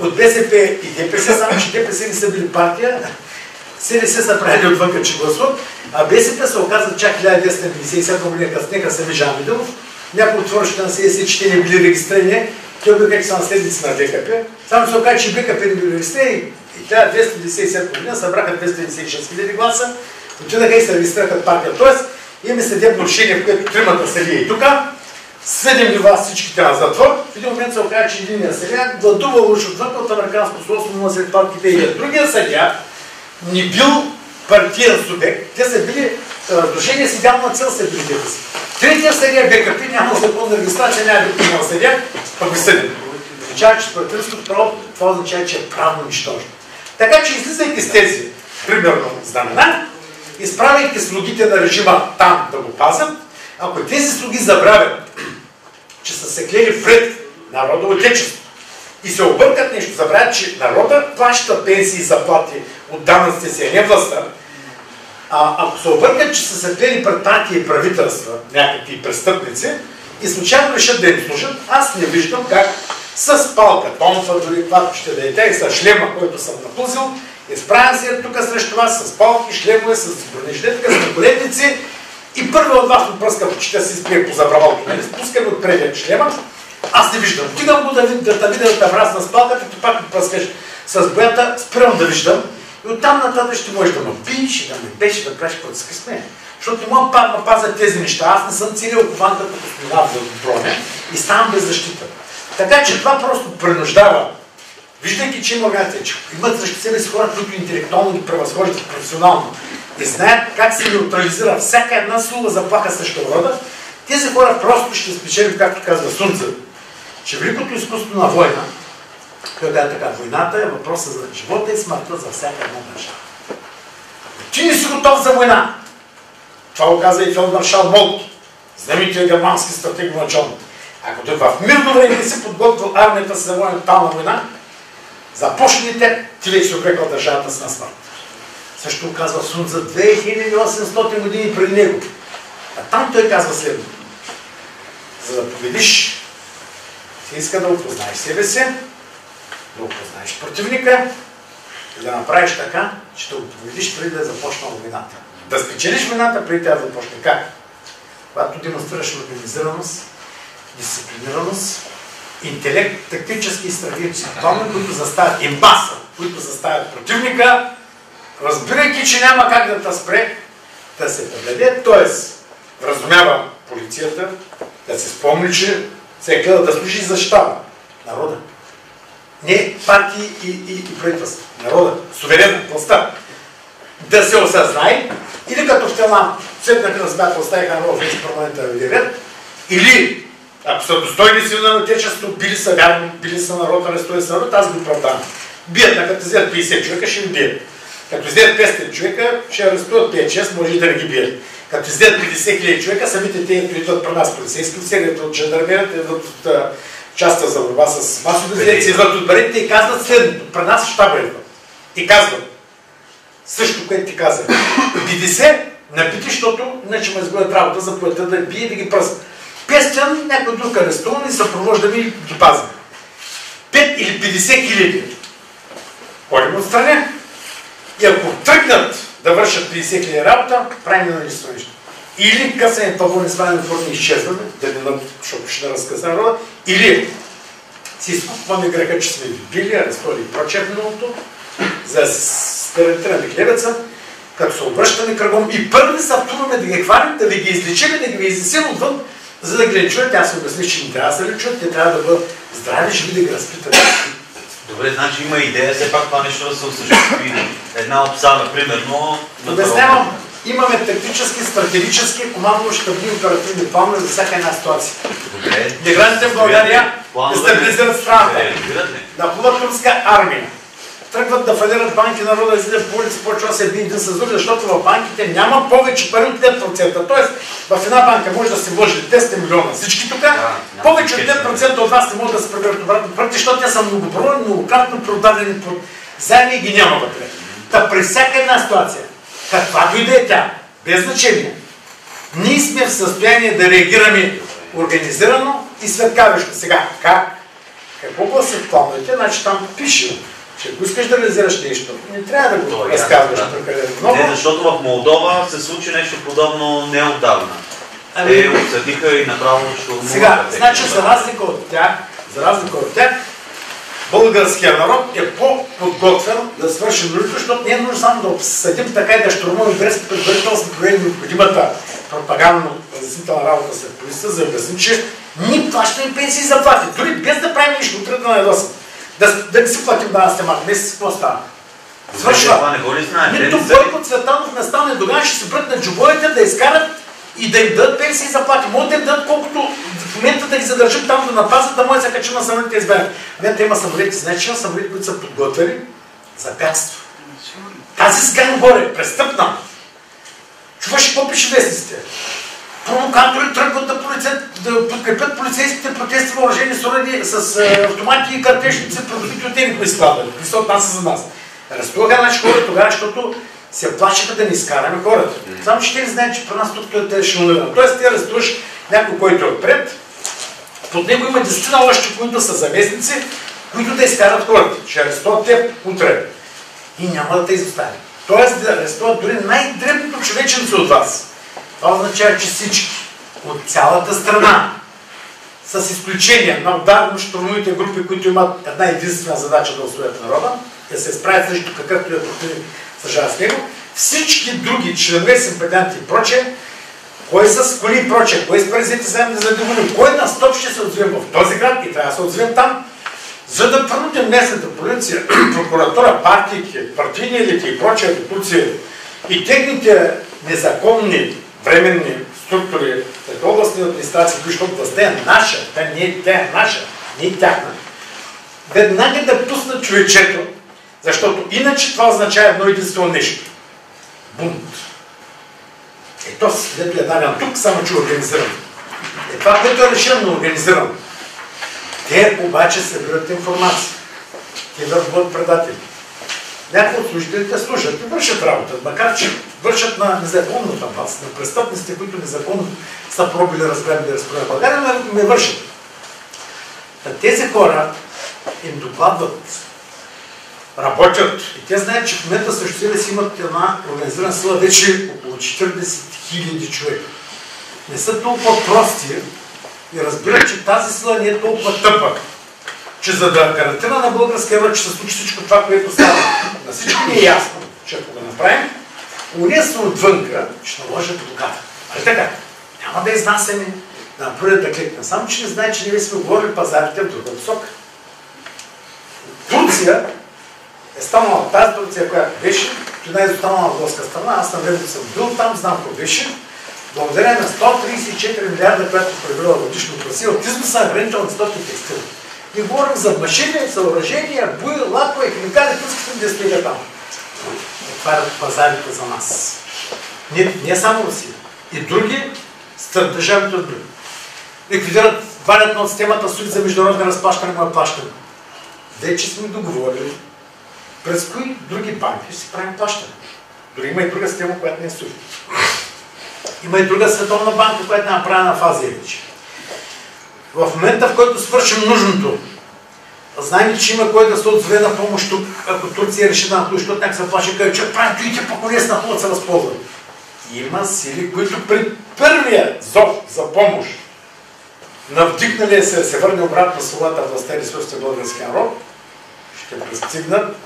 От БСП и ДПС, само че ДПС не са били партия, СДС са правили отвънка, че гласуват, а БСП се оказа чак 1997 година, като снеха сами Жан Виделов, някои от творещите на СДС, че те не били регистрирани, те обикаха са наследници на БКП, само се оказа, че БКП не били регистрирани и 1997 година събраха 296 000 гласа, отидаха и се регистрираха партия. Тоест, имаме съдебно решение, в което тримата съдии и тук, съдим ли вас всичките на затвор, в един момент се оказа, че единия съдия гладувал уж отвън от американско посолство, но след това Китай. Другия съдия не бил партиен субект, те са били Сдружение с идеална цел са били тези. Третия съдия БКП няма законна регистрация, няма дипломна съдия, пък ви съдим. Означава, че според римското право това означава, че е правно нищожно. Така че излизайки с тези, примерно, знамена, изправяйки слугите на режима там да го пазят, ако тези слуги забравят, че са се клели пред народа отечество и се объркат нещо, забравят, че народа плаща пенсии и заплати от данъците си, а не властта, ако се объркат, че са се клели пред партии и правителства, някакви престъпници, и случайно решат да им служат, аз не виждам как с палка, тонфа, дори каквато ще да е тя и с шлема, който съм напузил, изправям се тук срещу вас с палки, шлемове, с бронежилетка, с ръколетници и първо от вас отпръска, че да си спие по забравалото, нали? Спускаме от предия шлема, аз не виждам. Отигам го да видя да вразна с палката, ти пак отпръскаш с боята, спирам да виждам и оттам нататък ще можеш да ме биеш и да ме беш, да правиш каквото си сме. Защото не мога пак да пазя тези неща. Аз не съм целил кован като космонавт за броня и ставам без защита. Така че това просто принуждава, виждайки, че има организация, че имат срещу себе си хора, които интелектуално ги превъзхождат професионално и знаят как се неутрализира всяка една силна заплаха срещу народа, тези хора просто ще спечелят, както казва Сунца, че великото изкуство на война, който е така, войната е въпроса за живота и смъртта за всяка една държава. Ти не си готов за война. Това го каза и фелдмаршал Молтке, знаменития германски стратег началник. Ако той в мирно време не си подготвил армията си за тотална война, започните, ти вече си обрекал държавата си на смърт. Също казва Сун за 2800 години преди него. А там той казва следното. За да победиш, ти иска да опознаеш себе си, да опознаеш противника и да направиш така, че да го победиш преди да е започнала войната. Да спечелиш войната преди тя да започне. Как? Когато демонстрираш организираност, дисциплинираност, интелект, тактически и стратегически планове, които заставят имбаса, които заставят противника, разбирайки, че няма как да те спре, да се поведе, т.е. вразумява полицията, да се спомни, че се е гледа да служи и защитава народа. Не партии и правителство. Народа, суверенно, властта. Да се осъзнае, или като в тела седнаха на смята, оставиха народа в парламента да видят, или ако са достойни си на отечеството, били са вярни, били са народ, арестували са народ, аз го оправдавам. Бият на като вземат 50 човека, ще ви бият. Като вземат 500 човека, ще арестуват 5-6, може и да не ги бият. Като вземат 50 000 човека, самите те идват при нас полицейски офицери, от жандармерията, идват от частта за борба с масови дезинфекции, идват от барите и казват следното. При нас в щаба идват. И казват също, което ти казах. Биди се, напити, защото иначе ме изгодят работа за поета да бие и да ги пръска. 500, някой друг арестуван и съпровождаме и ги пазим. 5 или 50 хиляди. Ходим отстране и ако тръгнат да вършат 50 000 работа, правим на листво нещо. Или късане толкова не сваляме форми и изчезваме, защото ще разкъса народа, или си изкупваме греха, че сме ви били, арестували и прочее в миналото, за да стерилизираме хлебеца, като се обръщаме кръгом и първи се втурваме да ги хванем, да ви ги излечим, да ги изнесем отвън, за да ги лечуват. Аз се обясних, че не трябва да се лечуват, те трябва да бъдат здрави, живи да ги разпитат. Добре, значи има идея все пак това нещо да се осъществи. Една обсада, примерно... Обяснявам, имаме тактически, стратегически, командно-щабни оперативни планове за всяка една ситуация. Добре. Мигрантите в България да стабилизират страната. Нахлуват турска армия. Тръгват да фалират банки, народа излиза по улица, почва да се бие един с друг, защото в банките няма повече пари от 5%. Тоест, в една банка може да се вложи 10 милиона всички тук, повече от 5% от вас не може да се приберат обратно парите, защото те са многобройни, многократно продадени под заеми и ги няма вътре. Та при всяка една ситуация, каквато и да е тя, без значение, ние сме в състояние да реагираме организирано и светкаващо. Сега, как? Какво гласят плановете? Значи там пише, че ако искаш да реализираш нещо, не трябва да го разказваш прекалено много. Не, защото в Молдова се случи нещо подобно неотдавна. Те обсъдиха и направо ще... Сега, значи за разлика от тях, българският народ е по-подготвен да свърши нужда, защото не е нужно само да обсъдим така и да щурмуваме без предварително да проведем необходимата пропагандно обяснителна работа след полиса, за да обясни, че ние плащаме пенсии и заплати. Дори без да правим нищо, утре да надосам. Да не си платим данъците март месец, какво става? Свършва. Нито Бойко Цветанов не стане, тогава ще се бръкнат джобовете да изкарат и да им дадат пенсии и заплати. Могат да им дадат колкото в момента да ги задържат там да напазят, да може да се качи на самолетите и изберат. Не, има самолети, значи има самолети, които са подготвени за бягство. Тази сгана горе, престъпна. Чуваш какво пише вестниците? Провокатори тръгват да подкрепят полицейските протести въоръжени с автомати и картечници, придобити от тези, които складвали. Кои се отнася за нас. Разтоваха наши хора тогава, защото се плашиха да ни изкараме хората. Само че те не знаят, че при нас тук е шанурирано. Тоест ти арестуваш някой, който е отпред, под него има 10 още, които са заместници, които да изкарат хората. Ще арестуват теб утре. И няма да те изостави. Тоест да арестуват дори най-дребното човеченце от вас. Това означава, че всички от цялата страна, с изключение на ударно-щурмовите групи, които имат една единствена задача да усвоят народа, да се справят срещу какъвто е противник сражава с него, всички други членове, симпатианти и прочее, кой с коли и прочее, кой с паразити заедно да задоволим, кой на стоп ще се отзовем в този град и трябва да се отзовем там, за да принудим местната полиция, прокуратура, партии, партийни елити и прочее институции и техните незаконни временни структури, като областни администрации, защото властта е наша, тя е наша, не е тяхна, веднага да пуснат човечето, защото иначе това означава едно единствено нещо. Бунт. Ето след даден тук, само че организирам. Това, което е решено организирано. Те обаче събират информация. Те да бъдат предатели. Някои от служителите служат и вършат работа, макар че вършат на незаконната база, на престъпниците, които незаконно са пробили, разграбили, разпорят България, но не вършат. Тези хора им докладват, работят и те знаят, че в момента срещу себе си имат една организирана сила вече около 40 000 човека. Не са толкова прости и разбират, че тази сила не е толкова тъпа, че за да гарантира на българския народ, че се случи всичко това, което става, на всички ни е ясно, че ако го направим, уния са отвънка, ще наложат блокада. Али така? Няма да изнасяме, да направят да кликнем. Само, че не знае, че ние сме говорили пазарите в друга посока. Турция е станала тази Турция, която беше, една изостанала българска страна, аз на времето съм бил там, знам какво беше, благодарение на 134 милиарда, която превела годишно в Русия, от износа на хранителни стоки и текстил. И говорим за машини, съоръжения, буи, лакове, химикали, турските да стоят там. Отварят пазарите за нас. Не само Русия. И други държавите от други. Ликвидират, валят от системата суд за международно разплащане, мое плащане. Вече сме договорили през кои други банки ще си правим плащане. Дори има и друга система, която не е суд. Има и друга световна банка, която е направена в Азия вече. В момента, в който свършим нужното, знаем ли, че има кой да се отзове на помощ тук, ако Турция реши да находи, защото някак се плаши, каже, че прави туите по-колес на ход се възползват. Има сили, които при първия зов за помощ навдигнали се върне обратно свободата властта и ресурсите българския народ, ще пристигнат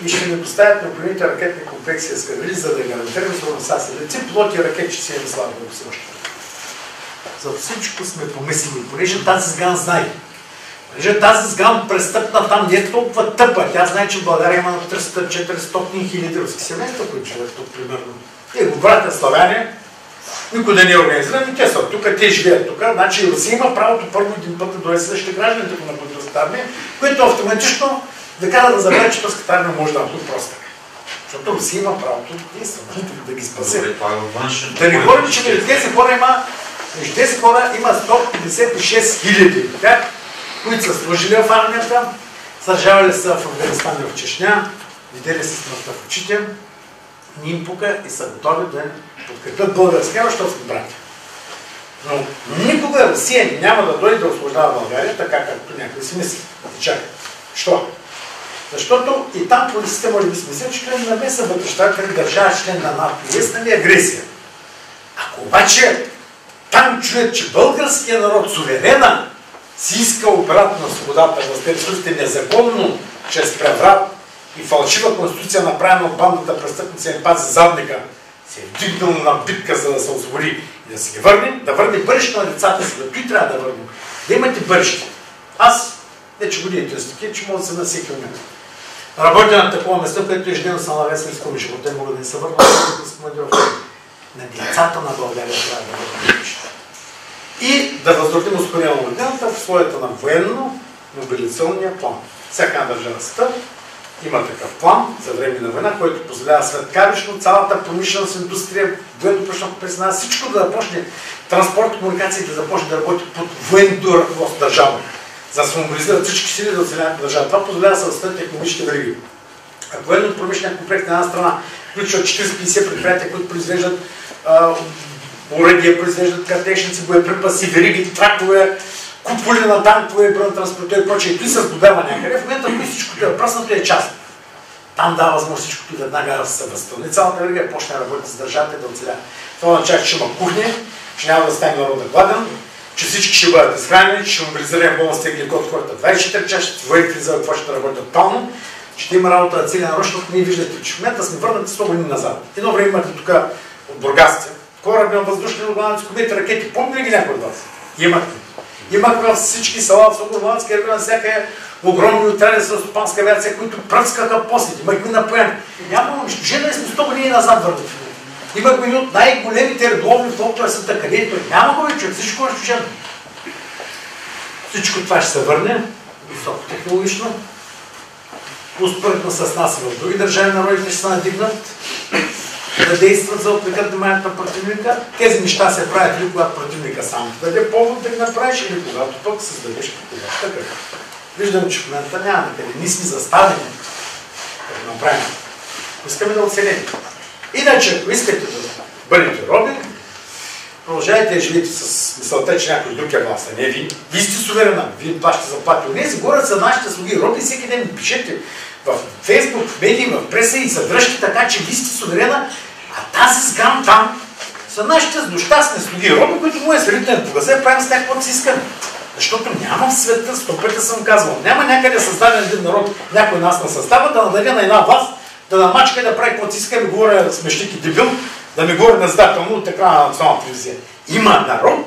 и ще ни поставят необходимите ракетни комплекси ескадрили, за да гарантираме сигурността си. Лети плоти ракети, че си е слава Богу си още. За всичко сме помислили, понеже тази сган знае. Понеже тази сган престъпна там не е толкова тъпа. Тя знае, че в България има на 300-400 хиляди руски семейства, които живеят тук примерно. Те го братя славяне, никой да не е организиран и те са тук, те живеят тук. Значи Русия има правото първо един път да дойде същите гражданите на българската армия, което автоматично да кара да забравя, че турската армия може да бъде просто така. Защото Русия има правото да ги спаси. Да не говорим, че между тези хора има 156 хиляди, които са служили в армията, сражавали са в Афганистан и в Чечня, видели се смъртта в очите, ни им пука и са готови да подкрепят българския, защото сме братя. Но никога Русия няма да дойде да освобождава България, така както някой си мисли. Чакай. Що? Защото и там полиците може би си мисля, че на намеса вътрешна държава, член на НАТО, е агресия. Ако обаче там чуят, че българския народ суверена си иска обратно на свободата, възстърствате незаконно, чрез преврат и фалшива конституция, направена от бандата престъпница и пази задника, се е вдигнал на битка, за да се освободи. да си ги върнем, да върнем бъдещето на децата си, да той трябва да върнем. Да имате бъдеще. Аз вече годините са такива, че мога да се на всеки момент. Работя на такова место, където ежедневно съм на весен изкоми живота и мога да не се върна на децата на България трябва да върнем. И да възродим ускорено годината в условията на военно-мобилизационния план. Всяка една държава света има такъв план за време на война, който позволява светкавично цялата промишленост, индустрия, военно-промишлено признава всичко да започне, транспорт, комуникации да започне да работи под военното ръководство държава, за да се мобилизират всички сили да оцеляват държава. Това позволява да се възстановят икономически вериги. Военно-промишлен комплекс на една страна включва 40-50 предприятия, които произвеждат уредия, произвеждат картечници, боеприпаси, вериги, тракове, куполи на танкове, бронетранспортери и прочее. И той се сглобява някъде. В момента, който всичкото е пръснато, е част. Там дава възможност всичкото веднага да се възстанови. Цялата верига и почне да работи с държавата и да оцелява. Това означава, че ще има кухня, че няма да стане народа гладен, че всички ще бъдат изхранени, че ще мобилизираме болността и от хората 24 часа, че военните за какво ще работят пълно, ще има работа на целия народ, защото ние виждате, че в момента сме върнати 100 години назад. Едно време имате тук от бургасците, кораби на въздушни отбранници, комети, ракети, помни ли ги някой от вас? Имахте. Имахме във всички села, в Согорбански район, всяка огромни отряди с стопанска авиация, които пръскаха после. Имахме напояне. Няма унищожение, сме 100 години назад върнати. Имахме един от най-големите редовни флотове в света, където няма го вече, всичко е унищожено. Всичко това ще се върне, високотехнологично. Успоредно с нас и в други държави народите ще се надигнат да действат за отвлекат вниманието на противника. Тези неща се правят или когато противника сам даде повод да ги направиш, или когато пък създадеш такъв. Виждам, че в момента няма накъде. Ние сме заставени да го направим. Искаме да оцелим. Иначе, ако искате да бъдете роби, продължавайте да живеете с мисълта, че някой друг е власт, а не ви. Вие сте суверена, вие плащате заплати. Онези горе са нашите слуги. Роби всеки ден ми пишете в Фейсбук, в медии, в преса и задръжте така, че вие сте суверена, а тази сграм там са нашите злощастни слуги. Роби, които му е средитен погаза, правим с тях каквото си искаме. Защото няма в света, 100 пъти съм казвал, няма някъде създаден един народ, някой нас на състава, да нададе на една власт, да намачка и да прави каквото си иска, да ми говоря смешник и дебил, да ми говори назидателно от така на национална телевизия. Има народ,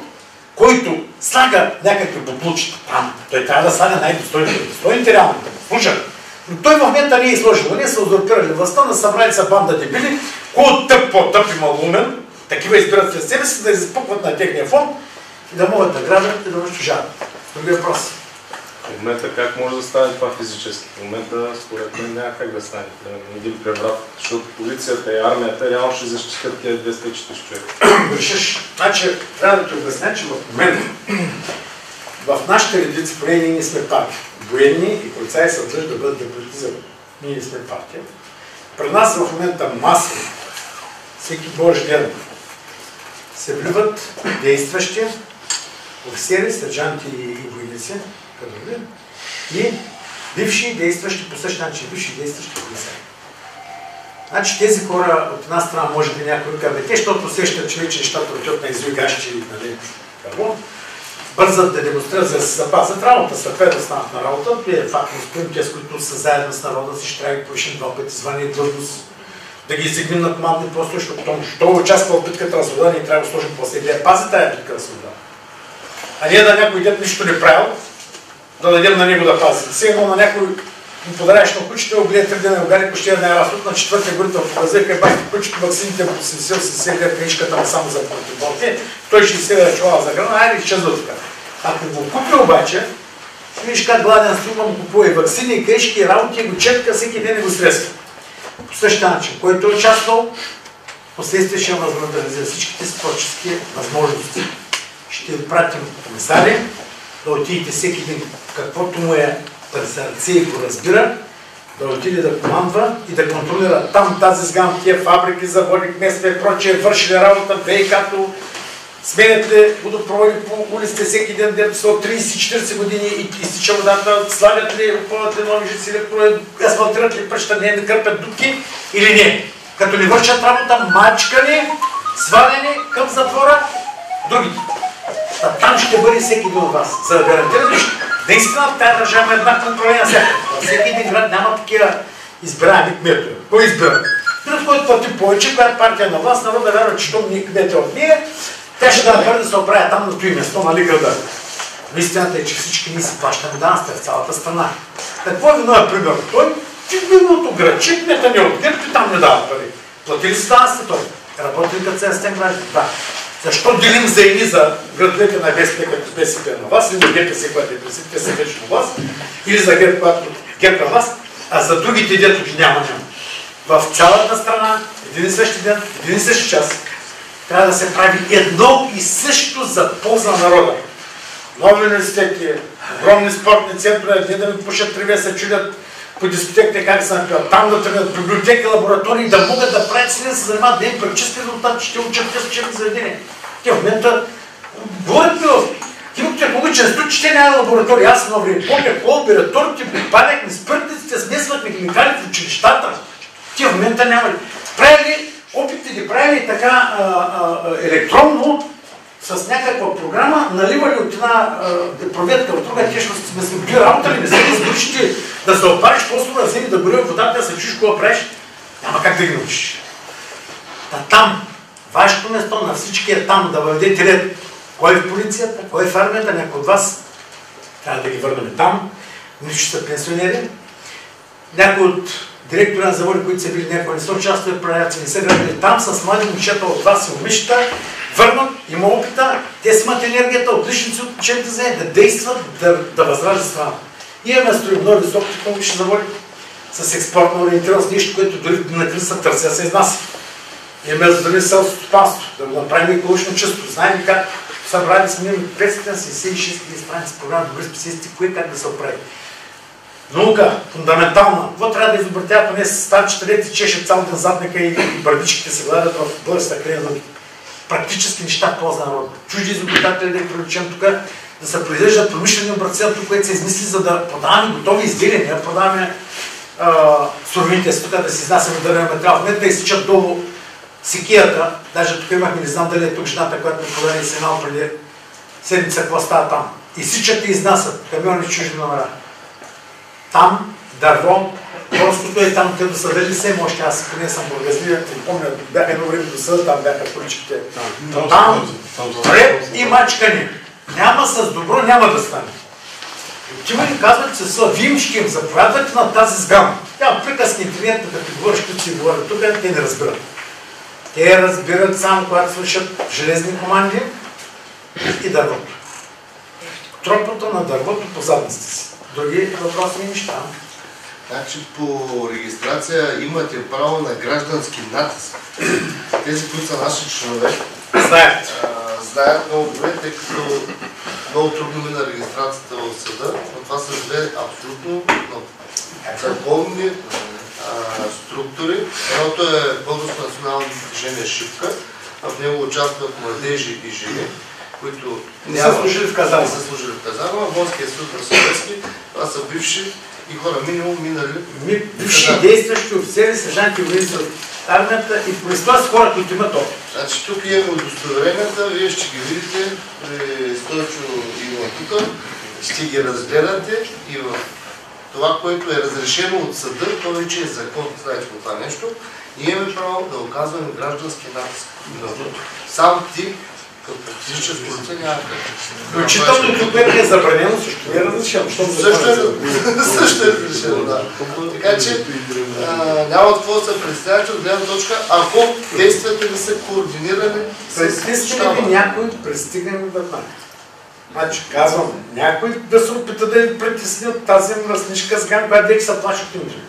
който слага някакви буклучета там. Той трябва да слага най-достойните. Достойните реално да служат. Но той в момента не е сложил. Ние са узурпирали властта, да събрали са банда дебили, който тъп по-тъп и малумен, такива избират след себе си, да изпъкват на техния фонд и да могат да грабят и да унищожават. Други въпроси. В момента как може да стане това физически? В момента според мен няма как да стане. Един преврат, защото полицията и армията реално ще защитят тези 240 човека. Решиш. Значи, трябва да ти обясня, че в момента в нашите редици, поне ние сме партия. Военни и полицаи са длъжни да бъдат деполитизирани. Ние сме партия. Пред нас в момента масово, всеки Божи ден, се вливат действащи офицери, сержанти и войници, кадрови, и бивши действащи по същия начин, бивши действащи полицаи. Значи тези хора от една страна може би някой казва, те, защото усещат, че вече нещата отиват на изуигащи, нали, какво, бързат да демонстрират, за да се запазят работа, след това да станат на работа. Това е факт, те, с които са заедно с народа си, ще трябва да повишим 2 пъти звание и длъжност, да ги издигнем на командни постове, защото той участва в битката на свобода, ние трябва да сложим после идея. Пази тая битка на свобода. А ние да някой дет нищо не правил, да дадем на него да пази. Сега на някой му подаряш на кучето, огледа 3 дена в Угария, почти не е разход, на 4-я година в Показека, бахте кучето, ваксините по 70 лет, книжката му само за противоболки, той ще изселя чувала за храна, айде изчезва така. Ако го купи обаче, виж как гладен струва му купува и ваксини, и книжки, и работи, и го четка, всеки ден и го стресва. По същия начин, който е участвал, последствие ще възможно всичките си творчески възможности. Ще пратим комисари, да отидете всеки ден, каквото му е през сърце и го разбира, да отиде да командва и да контролира там тази сграм, тия фабрики, заводи, кметства и прочее, вършили работа, ВИК-то, сменяте водопроводи по улиците всеки ден, дето са от 30-40 години и изтича водата, слагат ли, опълнат ли нови жици, асфалтират ли пътища, не да кърпят дупки или не. Като не вършат работа, мачкани, свалени към затвора, другите. Там ще бъде всеки един от вас. За да гарантирате, наистина в тази държава еднакво управление всяка. Във всеки един град няма такива избираеми кметове. Кой избира? Град, който плати повече, която партия на власт, народ да вярва, че щом ние кмете от ние, Тя ще да направи да се оправя там на това место, нали града. Но истината е, че всички ние си плащаме данъците в цялата страна. Какво е виновен пример? Той, че виното градче, кмета не от ГЕРБ, и там не дава пари. Платили си данъците той. Работи ли като ССТ граждани? Да. Защо делим за едни за градовете на БСП, като БСП на вас, или на ДПС, когато е пресит, те са вече на вас, или за ГЕРБ, когато ГЕРБ на вас, а за другите дето ги няма. В цялата страна, един и същи ден, един и същи час, трябва да се прави едно и също за полза на народа. Нови университети, огромни спортни центрове, не да ми пушат триве, се чудят по дискотеките как се напиват, там да тръгнат библиотеки, лаборатории, да могат да правят си да се занимават, да им пречисти резултати, ще учат тези учебни заведения. Те в момента говорят ми в химико-технологичен институт, че те няма лаборатории. Аз на време помня, лабораторите, припадахме спиртниците, смесвахме химикали в училищата. Те в момента няма ли. Правили опити ги правили така електронно, с някаква програма, наливали от една проветка в друга, те ще сме се били работа ли, не се изключите да се опариш, просто да вземи да гори в водата, да се чуеш какво правиш, няма как да ги научиш. Там, вашето место на всички е там, да въведете ред. Кой е в полицията, кой е в армията, някой от вас, трябва да ги върнем там, нищо са пенсионери. Някои от директори на заводи, които са били някои, не са участвали в проявяци, не са грабили там, с млади момчета от вас и момичета, върнат, има опита, те си имат енергията, отличници от учебните заведения, да действат, да възраждат страната. Имаме строим много високо технологични заводи с експортна ориентираност, нещо, което дори на криза търся да се изнася. Имаме задали селското стопанство, да го направим екологично чисто. Знаем как събрали сме 576 страници програма добри специалисти, кое как да се оправи. Наука, фундаментална. Какво трябва да изобретяват поне с старчета, дете чеше цял ден задника и бърдичките се гледат в българската края науки. Практически неща полза на народа. Чужди изобретатели да ги привлечем тук, да се произвеждат промишлени образци, което се измисли, за да продаваме готови изделия, да продаваме суровините си тук, да си изнасяме дървен материал. В момента да изсичат долу секията, даже тук имахме, не знам дали е тук жената, която ми подаде сигнал преди седмица, какво става там. Изсичат и изнасят камиони чужди номера. Там дърво, горското е там, където са дали се, може аз поне съм бургазлия, не помня, бяха едно време до съда, там бяха количките. Там реп и мачкани. Няма с добро, няма да стане. Отива ни казват, че са вимшки им заповядвате на тази сгама. Тя приказки интернет, като ти говориш, като си говорят тук, те не разбират. Те разбират само, когато слушат железни команди и дървото. Тропото на дървото по задниците си. Други въпросни неща. Значи по регистрация имате право на граждански натиск. Тези, които са наши членове, знаят много добре, тъй като много трудно мина регистрацията в съда, но това са две абсолютно законни структури. Едното е Българско национално движение Шипка, в него участват младежи и жени, които не са служили в Казарма. В Морския съд на Съветски, това са бивши и хора минимум минали. Бивши действащи офицери, сержанти и войници от армията и производство с хора, които имат опит. Значи тук имаме удостоверенията, вие ще ги видите при Стойчо и тук, ще ги разгледате и в това, което е разрешено от съда, то вече е закон, знаете по това нещо, и имаме право да оказваме граждански натиск. Сам ти, като физическо лице, няма как. Включително тук е забранено, също не е разрешено. Също е разрешено, да. Така че няма какво да се представяте от гледна точка, ако действията ви са координирани с щаба. Някой пристигне веднага. Значи казвам, някой да се опита да ви притесни от тази мръснишка сган, която вече се плаши от името.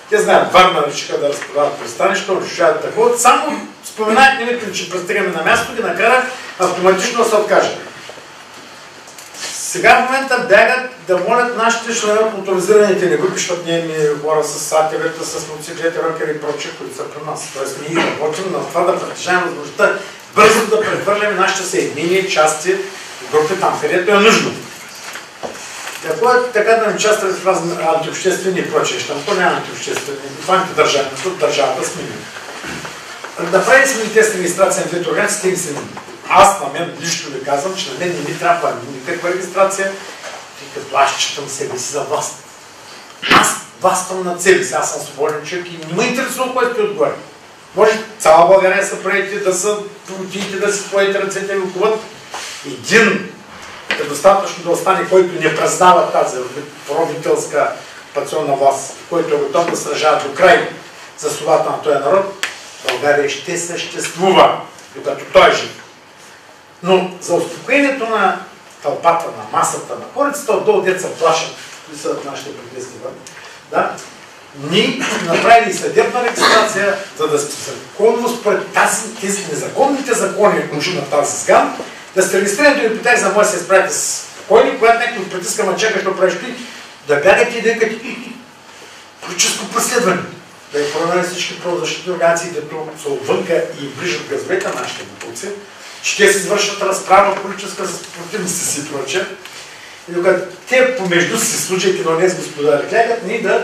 Те знаят, Варна решиха да разпродават пристанището, решават такова. Само споменаят името, че пристигаме на място, ги накара автоматично да се откажат. Сега в момента бягат да молят нашите членове от моторизираните ни групи, защото ние ми хора с АТВ-та, с мотоциклети, рокери и прочие, които са при нас. Тоест ние работим на това да притежаваме възможността бързо да прехвърляме нашите съединения, части, групи там, където е нужно. Ако е така да не участваме в разни антиобществени и прочие, то няма антиобществени, това антидържавни, защото държавата сменим. Да правим сме тест регистрация на двете организации, те ги сменим. Аз на мен лично ви казвам, че на мен не ми трябва никаква регистрация, тъй като аз считам себе си за власт. Аз властвам над себе си, аз съм свободен човек и не ме интересува кой ти отгоре. Може цяла България са приети да са протиите, да си поете ръцете и окуват. Един е достатъчно да остане, който не признава тази правителска пационна власт, който е готов да сражава до край за свободата на този народ, България ще съществува, докато той е жив. Но за успокоението на тълпата, на масата, на хорицата отдолу деца плашат, кои са нашите протести, да? Ние направили съдебна регистрация, за да сте законно според тези незаконните закони, които на тази сган, да сте регистрирани до ипотека, за да може да се справите с спокойни, когато някой притиска мъчака, що правиш ти, да бягате и да викате политическо преследване. Да и променят всички правозащитни организации, дето са отвънка и ближат газовете на нашите бутулци, че те си извършват разправа политическа с противниците си и прочее. И докато те помежду си случаите на днес господари клягат, ние да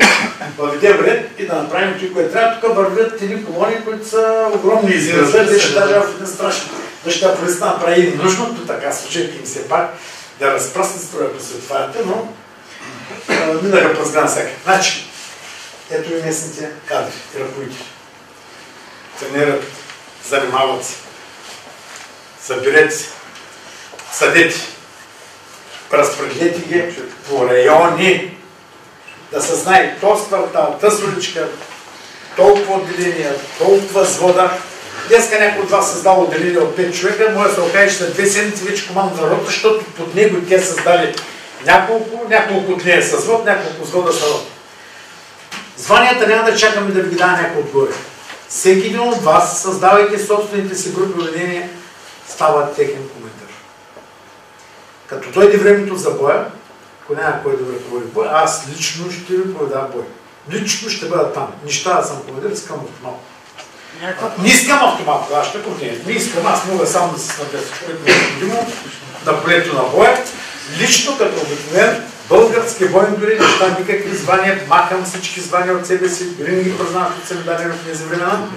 въведем ред и да направим това, което трябва. Тук вървят едни колони, които са огромни израза, беше даже в един страшен. Защото полицията направи нужното, така случайки им се пак, да разпръснат строя по светофарите, но минаха през гран всяка. Значи, ето и местните кадри и ръководители. Тренират, занимават се, съберете се, съдете, разпределете ги по райони, да се знае този квартал, тази уличка, толкова отделения, толкова звода. Днеска някой от вас създал отделение от 5 човека, може да се окаже, че след 2 седмици вече командна рота, защото под него те създали няколко от нея със звод, няколко звода са рота. Званията няма да чакаме да ви ги дава някой отгоре. Всеки един от вас, създавайки собствените си групи отделения, става техен коментар. Като дойде времето за боя, ако няма кой да ви ръководи бой, аз лично ще ви поведам бой. Лично ще бъда там. Нища да съм командир, искам автомат. Не искам автомат, аз ще повдигам. Не искам, аз мога само да се снабдя с което е необходимо на полето на боя. Лично като обикновен български воин, дори неща, никакви звания, махам всички звания от себе си, дори не ги признавам, които са ми дадени в тези времена.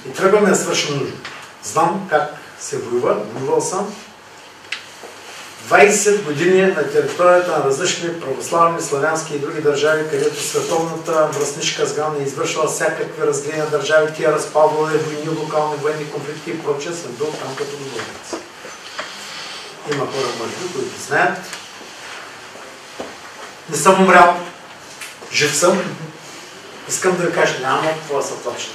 И тръгваме да свършим нужно. Знам как се воюва, воювал съм. 20 години на територията на различни православни, славянски и други държави, където световната връзничка сган е извършвала всякакви разгледи на държави, тия разпалвали войни, локални военни конфликти и прочее, съм бил там като доброволец. Има хора, може би, които знаят. Не съм умрял. Жив съм. Искам да ви кажа, няма какво да се плачат.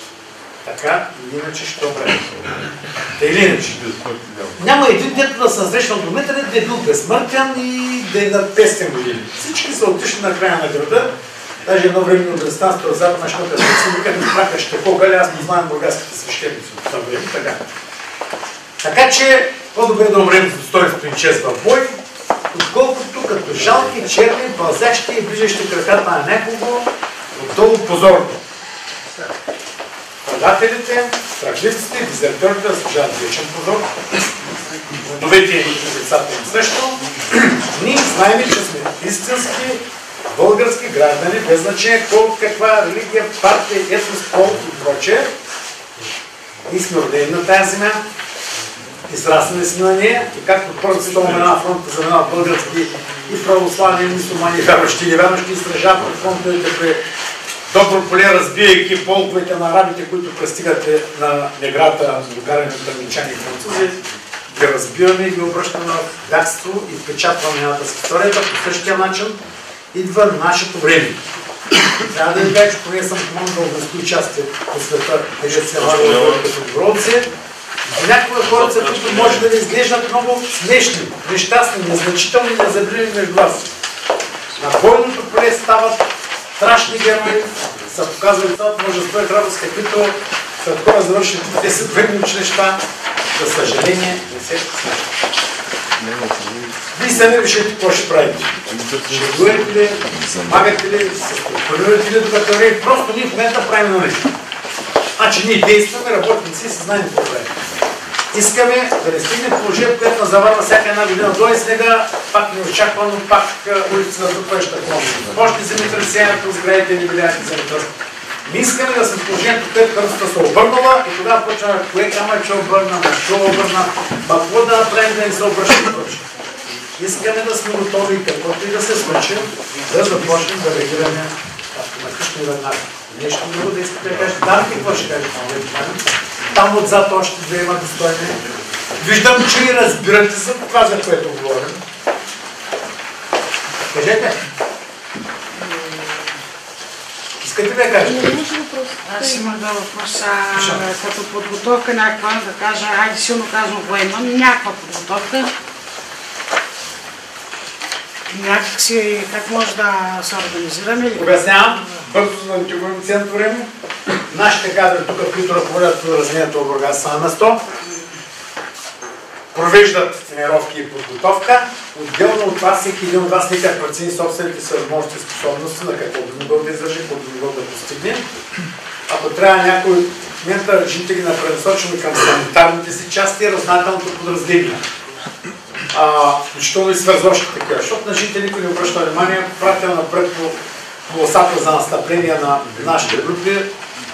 Така или иначе ще умре. Та или иначе. Няма един дето да се срещнал до метър, да е бил безсмъртен и да е на 500 години. Всички са отишли на края на града. Даже едно време от християнството от Западна Шнока си викат прака ще по-гали, аз не знаем бургаските свещеници от това време. Така че по-добре да умрем с достоинство и чест в бой, отколкото като жалки, черни, пълзящи и ближащи краката на някого, отдолу позорно. Предателите, страхливците, дезертьорите да служават вечен позор, вдовете и децата им също. Ние знаем, че сме истински български граждани, без значение колко каква религия, партия, етнос, пол и прочее. Ние сме родени на тази земя, израснали сме на нея и както Първата световна война фронта заминава български и православни, и мусулмани, и вярващи, и вярващи, и стражат от фронтовете при добро поле, разбивайки полковете на арабите, които пристигате на неграта, догарането на англичани и французи, ги разбиваме и ги обръщаме на бягство и впечатваме едната с историята. По същия начин идва нашето време. Трябва да ви кажа, че поне съм командал войскови части по света, където се варвали като доброволци. Някои хора, които може да ви изглеждат много смешни, нещастни, незначителни, незабрили между вас. На бойното поле стават страшни герои, са показвали това, може да стоят радост, каквито след хора завършили 10 военни училища, за съжаление не се случва. Вие сами решите какво ще правите. Ще воюете ли, помагате ли, се структурирате ли докато време, просто ние в момента правим на нещо. Значи ние действаме, работим си и се знаем какво правим. Искаме да не стигне положение, което заварва всяка една година дойде снега, пак неочаквано, пак улицата на друпваща клон. Може земетресението, сградите или биляете земетресението. Не искаме да се в положението, където кръстата се обърнала и тогава почва кое камъче обърна, на що обърна, какво да направим да не се обръща и прочее. Искаме да сме готови каквото и да се случи, да започнем да реагираме както къща веднага. Нещо друго да искате да кажете. Там какво ще кажете? Там отзад още две има достойни. Виждам, че и разбирате за това, за което говорим. Кажете. Искате да кажете? Аз имах да въпроса като подготовка някаква, да кажа, айде силно казвам военна, някаква подготовка. Някакси, как може да се организираме? Обяснявам, бързо за да ти го ценното време. Нашите кадри тук, които ръководят разминато в Бургас, са на 100. Провеждат тренировки и подготовка. Отделно от това всеки един от вас нека прецени собствените си възможности и способности на какво би могъл да издържи, какво би могъл да постигне. Ако трябва някой в момента жите ги напренасочени към санитарните си части, раззнателното подразделение. Включително и свързващи такива, защото на жите никой не обръща внимание, пратил напред по полосата за настъпление на нашите групи,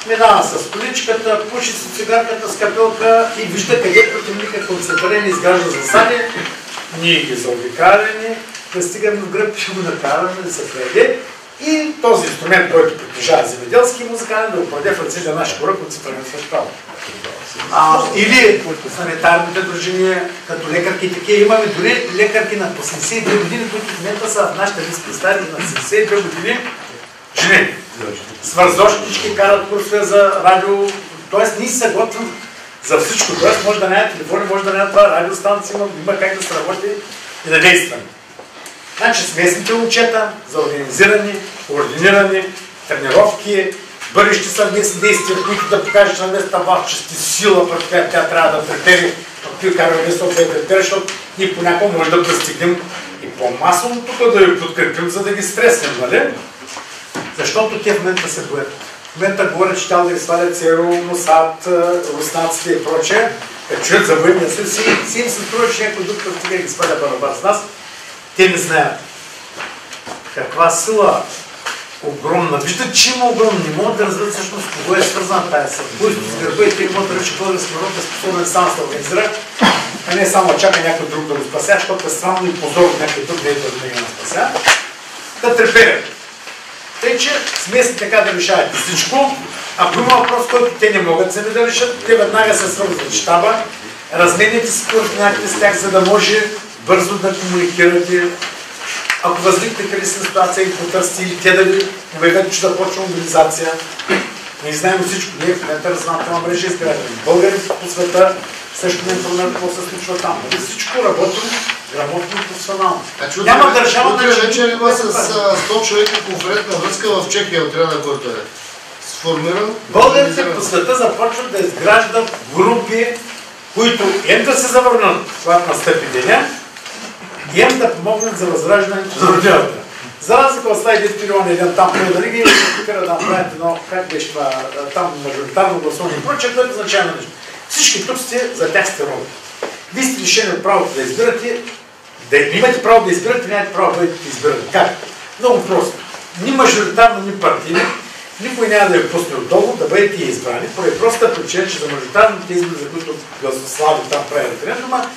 минава с количката, пуши с цигарката, с капелка и вижда къде противника концентрирани изгражда засади. Ние ги заобикаляме, да стигаме в гръб, ще го накараме да се преде и този инструмент, който притежава земеделски музикален, да го праде в ръцете на нашите хора, които се тръгнат право. Или санитарните дружини, като лекарки и такива. Имаме дори лекарки на по 72 години, които в момента са в нашите листки стари на 72 години жени. Свързочнички карат курсове за радио, т.е. ние са готвим за всичко. Т.е. може да няма телефони, може да няма това радиостанция, има как да се работи и да действаме. Значи с местните момчета за организиране, координиране, тренировки, бъдещи съвместни действия, които да покажеш на местната власт, че сте сила, пред която тя трябва да претери, какви караме да се претери, защото ние понякога може да достигнем и по-масово тук да ви подкрепим, за да ги стреснем, нали? Защото те в момента се боят. В момента говорят, че трябва да ги свалят ЦРУ, МОСАД, руснаците и прочее. Като чуят за военния съюз, си им се струва, че някой друг път ги сваля барабар с нас. Те не знаят каква сила огромна. Виждат, че има огромна. Не могат да разберат всъщност кого е свързана тази сила. Който с гърба и те не могат да рече български народ е способен сам да се организира, а не само чака някой друг да го спася, защото е срамно и позорно някой друг да да не го спася. Да треперят. Тъй, че смесни така да решават всичко. Ако има въпрос, който те не могат сами да решат, те веднага се свързват щаба, разменяте си координатите с тях, за да може бързо да комуникирате. Ако възникне кризисна ситуация и потърсите или те да ви обявят, че започва мобилизация. Ние знаем всичко. Ние в момента раззнателна мрежа изграждаме. Българите по света също не информират какво се случва там. Всичко работим грамотно и професионално. Няма държава да вечер има с 100 човека конферентна връзка в Чехия от Ряна Гордове. Сформиран. Българите по света започват да изграждат групи, които да се завърнат, когато настъпи деня, и да помогнат за възраждането на родината. За разлика от слайдите Пирон един там да ги опитира да направят едно, как беше това, там мажоритарно гласуване и прочее, което означава нещо. Всички тук сте, за тях сте роби. Вие сте лишени от правото да избирате, да имате право да избирате, нямате право да бъдете избирани. Как? Много просто. Ни мажоритарно, ни партийно, никой няма да ви пусне отдолу да бъдете избрани, поради простата причина, че за мажоритарните избори, за които гласослави там прави референдума,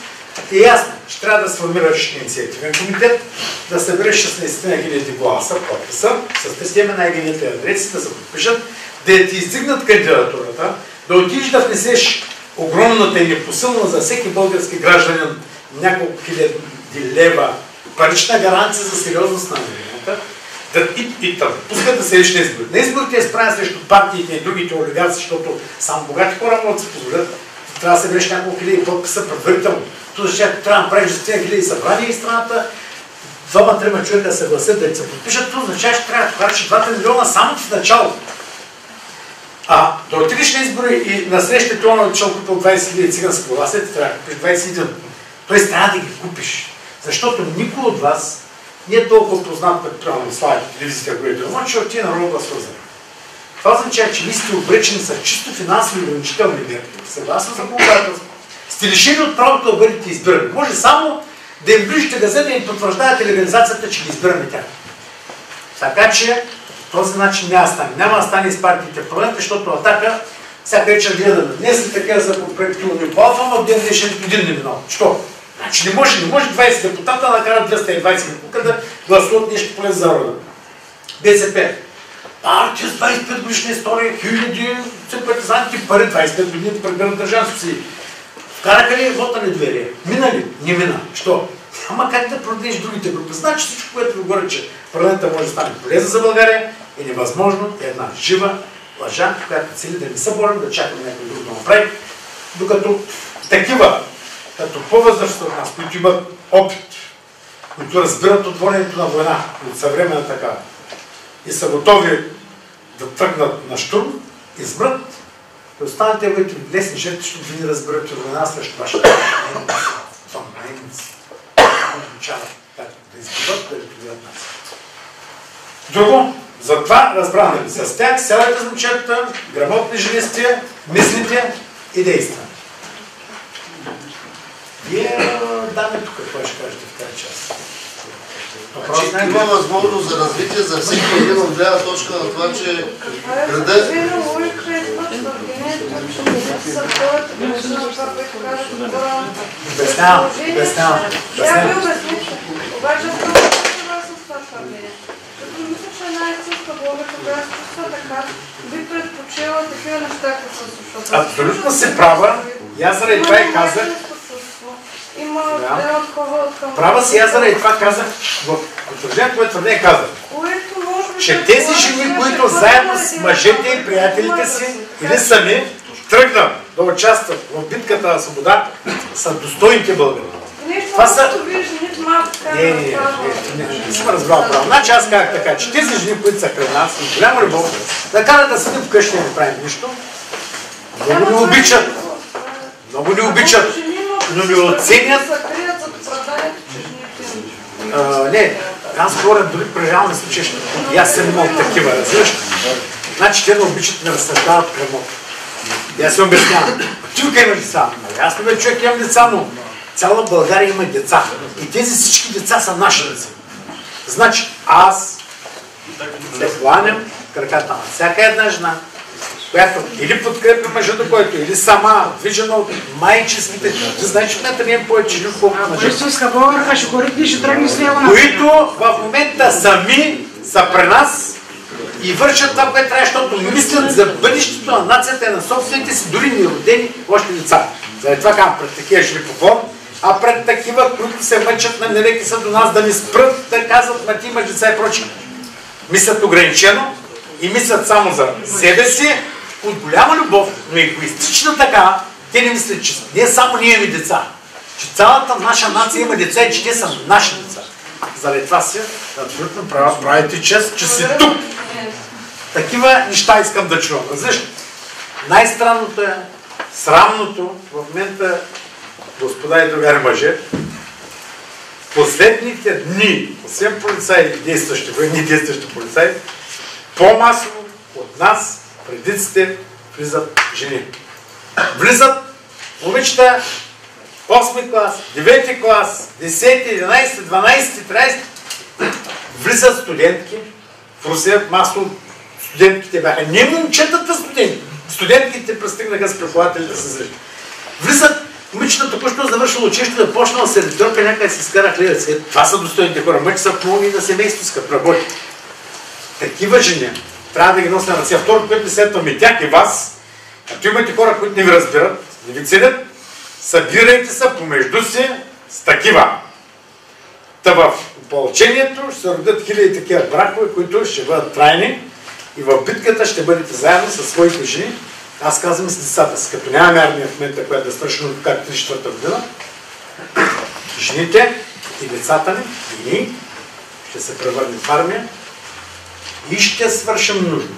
е ясно, че трябва да сформираш инициативен комитет, да събереш 16 000 гласа, подписа, с система на егените адреси, да се подпишат, да ти издигнат кандидатурата, да отидеш да внесеш огромната и непосилна за всеки български гражданин няколко хиляди лева парична гаранция за сериозност на населението, и да пускат да седиш на избори. На изборите е справен срещу партиите и другите олигарци, защото само богати хора могат да се позволят. Трябва да събереш няколко хиляди подписа предварително. Това защото трябва да направиш 10 000 събрания и страната, 2-3 човека да се гласят да се подпишат, това означава, че трябва да похарчиш 2 милиона само в началото. Да отидеш на избори и на срещите това начало купил 20 000 цигански гласа, ти трябва да купиш 21. Тоест трябва да ги купиш. Защото никой от вас не е толкова познат пред правилно слайд, телевизията, което е, защото ти е народно свързан. Това означава, че ви сте обречени са чисто финансови и ограничителни мерки. Съгласно законодателство. Сте лишени от правото да бъдете избирани. Може само да им ближите газета и им потвърждавате легализацията, че ги избираме тях. Така че този начин няма да стане. Няма да стане с партиите в парламента, защото Атака всяка вечер гледаме. Днес е така законопроект по Алфа, но ден днешен един не минал. Що? Значи не може 20 депутата да накарат 220 депутата да гласуват нещо полезно за рода. БСП. партия с 25 годишна история, хиляди симпатизанти, пари, 25 години прибират държавни субсидии. Вкараха ли вота недоверие? Мина ли? Не мина. Що? Ама как да продадеш другите групи? Значи всичко, което ви говоря, че парламента може да стане полезен за България, е невъзможно, е една жива лъжа, която цели да не се борим, да чакаме някой друг да направи, докато такива, като по-възрастни от нас, които имат опит, които разбират от воденето на война, от съвременна такава, и са готови да тръгнат на штурм, измрат, и останете които лесни жертви, защото ви не разберат от война срещу вашата наемници. Да изгубят, да ви приведат нас. Друго, затова разбрано ли? С тях сядайте с момчетата, грамотни жени сте, мислите и действате. Вие даме тук, какво ще кажете в тази част? Значи, има възможност за развитие за всеки един от гледна точка на това, че града... Обяснявам. Я ви обясня, обаче аз много съгласна с това твърдение. Като мисля, че една истинска Бога, когато чувства така, би предпочела такива неща, като се случват. Абсолютно се права. И аз заради това и казах. Има едно такова към... Права си, аз заради това казах, в потвърждението, което твърдение казах, че тези жени, които заедно с мъжете и приятелите си или сами тръгнат да участват в битката на свобода, са достойните българи. Това са... Не съм разбрал право. Значи аз казах така, че тези жени, които са край нас, с голяма любов, да карат да седим вкъщи и не правим нищо, много ни обичат. Много ни обичат, но ни оценят. Не, аз говоря дори при реални случаи, и аз съм имал такива, разбираш. Значи те да обичат да разсъждават прямо. И аз се обяснявам. Тук има деца. Аз не бе човек, имам деца, но цяла България има деца. И тези всички деца са наши деца. Значи аз се кланям краката на всяка една жена, която или подкрепя мъжа, който или сама, движена от майчествите. Ти знаеш, че в момента не е повече жени, колкото мъжа. Които в момента сами са при нас и вършат това, което трябва, защото мислят за бъдещето на нацията и на собствените си, дори неродени още деца. Заради това казвам пред такива жили поклон, а пред такива, които се мъчат на нелеки са до нас да ни спрат, да казват, ма ти имаш деца и прочие. Мислят ограничено и мислят само за себе си, от голяма любов, но егоистична така, те не мислят, че не само ние имаме деца, че цялата наша нация има деца и че те са наши деца. Заради това си абсолютно правите чест, че си тук. Такива неща искам да чувам. Защо? Най-странното е, срамното в момента, господа и другари мъже, последните дни, освен полицаи, действащи военни, действащи полицаи, по-масово от нас, предиците, влизат жени. Влизат момичета 8 клас, 9 клас, 10, 11, 12, 13. Влизат студентки. В Русия масово студентките бяха. Не момчетата студенти. Студентките пристигнаха с преподаватели да се срещат. Влизат момичета току-що завършило училище, да почнала се редиторка, някъде си скара хлебец. Това са достойните хора. Мъчи са помогни на семейството си, като работи. Такива жени трябва да ги нося на ръце. Второ, което не следвам и тях и вас, ако имате хора, които не ви разбират, не ви ценят, събирайте се помежду си с такива. Та в опълчението ще се родят хиляди такива бракове, които ще бъдат трайни и в битката ще бъдете заедно със своите жени. Аз казвам и с децата си, като нямаме армия в момента, която да свърши от 34-та година, жените и децата ни, и ние, ще се превърнем в армия и ще свършим нужно.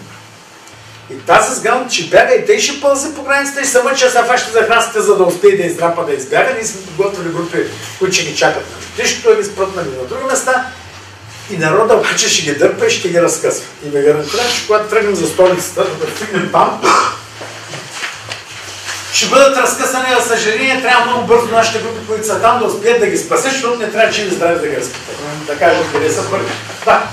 И тази сгън, че бяга и те ще пълзи по границата и се мъча са фаща за храстите, за да успее да издрапа, да избяга. Ние сме подготвили групи, които ще ги чакат на летището, да ги спрътнали на други места. И народа обича ще ги дърпа и ще ги разкъсва. И ме гарантирам, че когато тръгнем за столицата, да стигнем там, ще бъдат разкъсани, за съжаление, трябва много бързо нашите групи, които са там, да успеят да ги спасят, защото не трябва че да здраве да ги разпитат. Да кажат къде са първи. Да.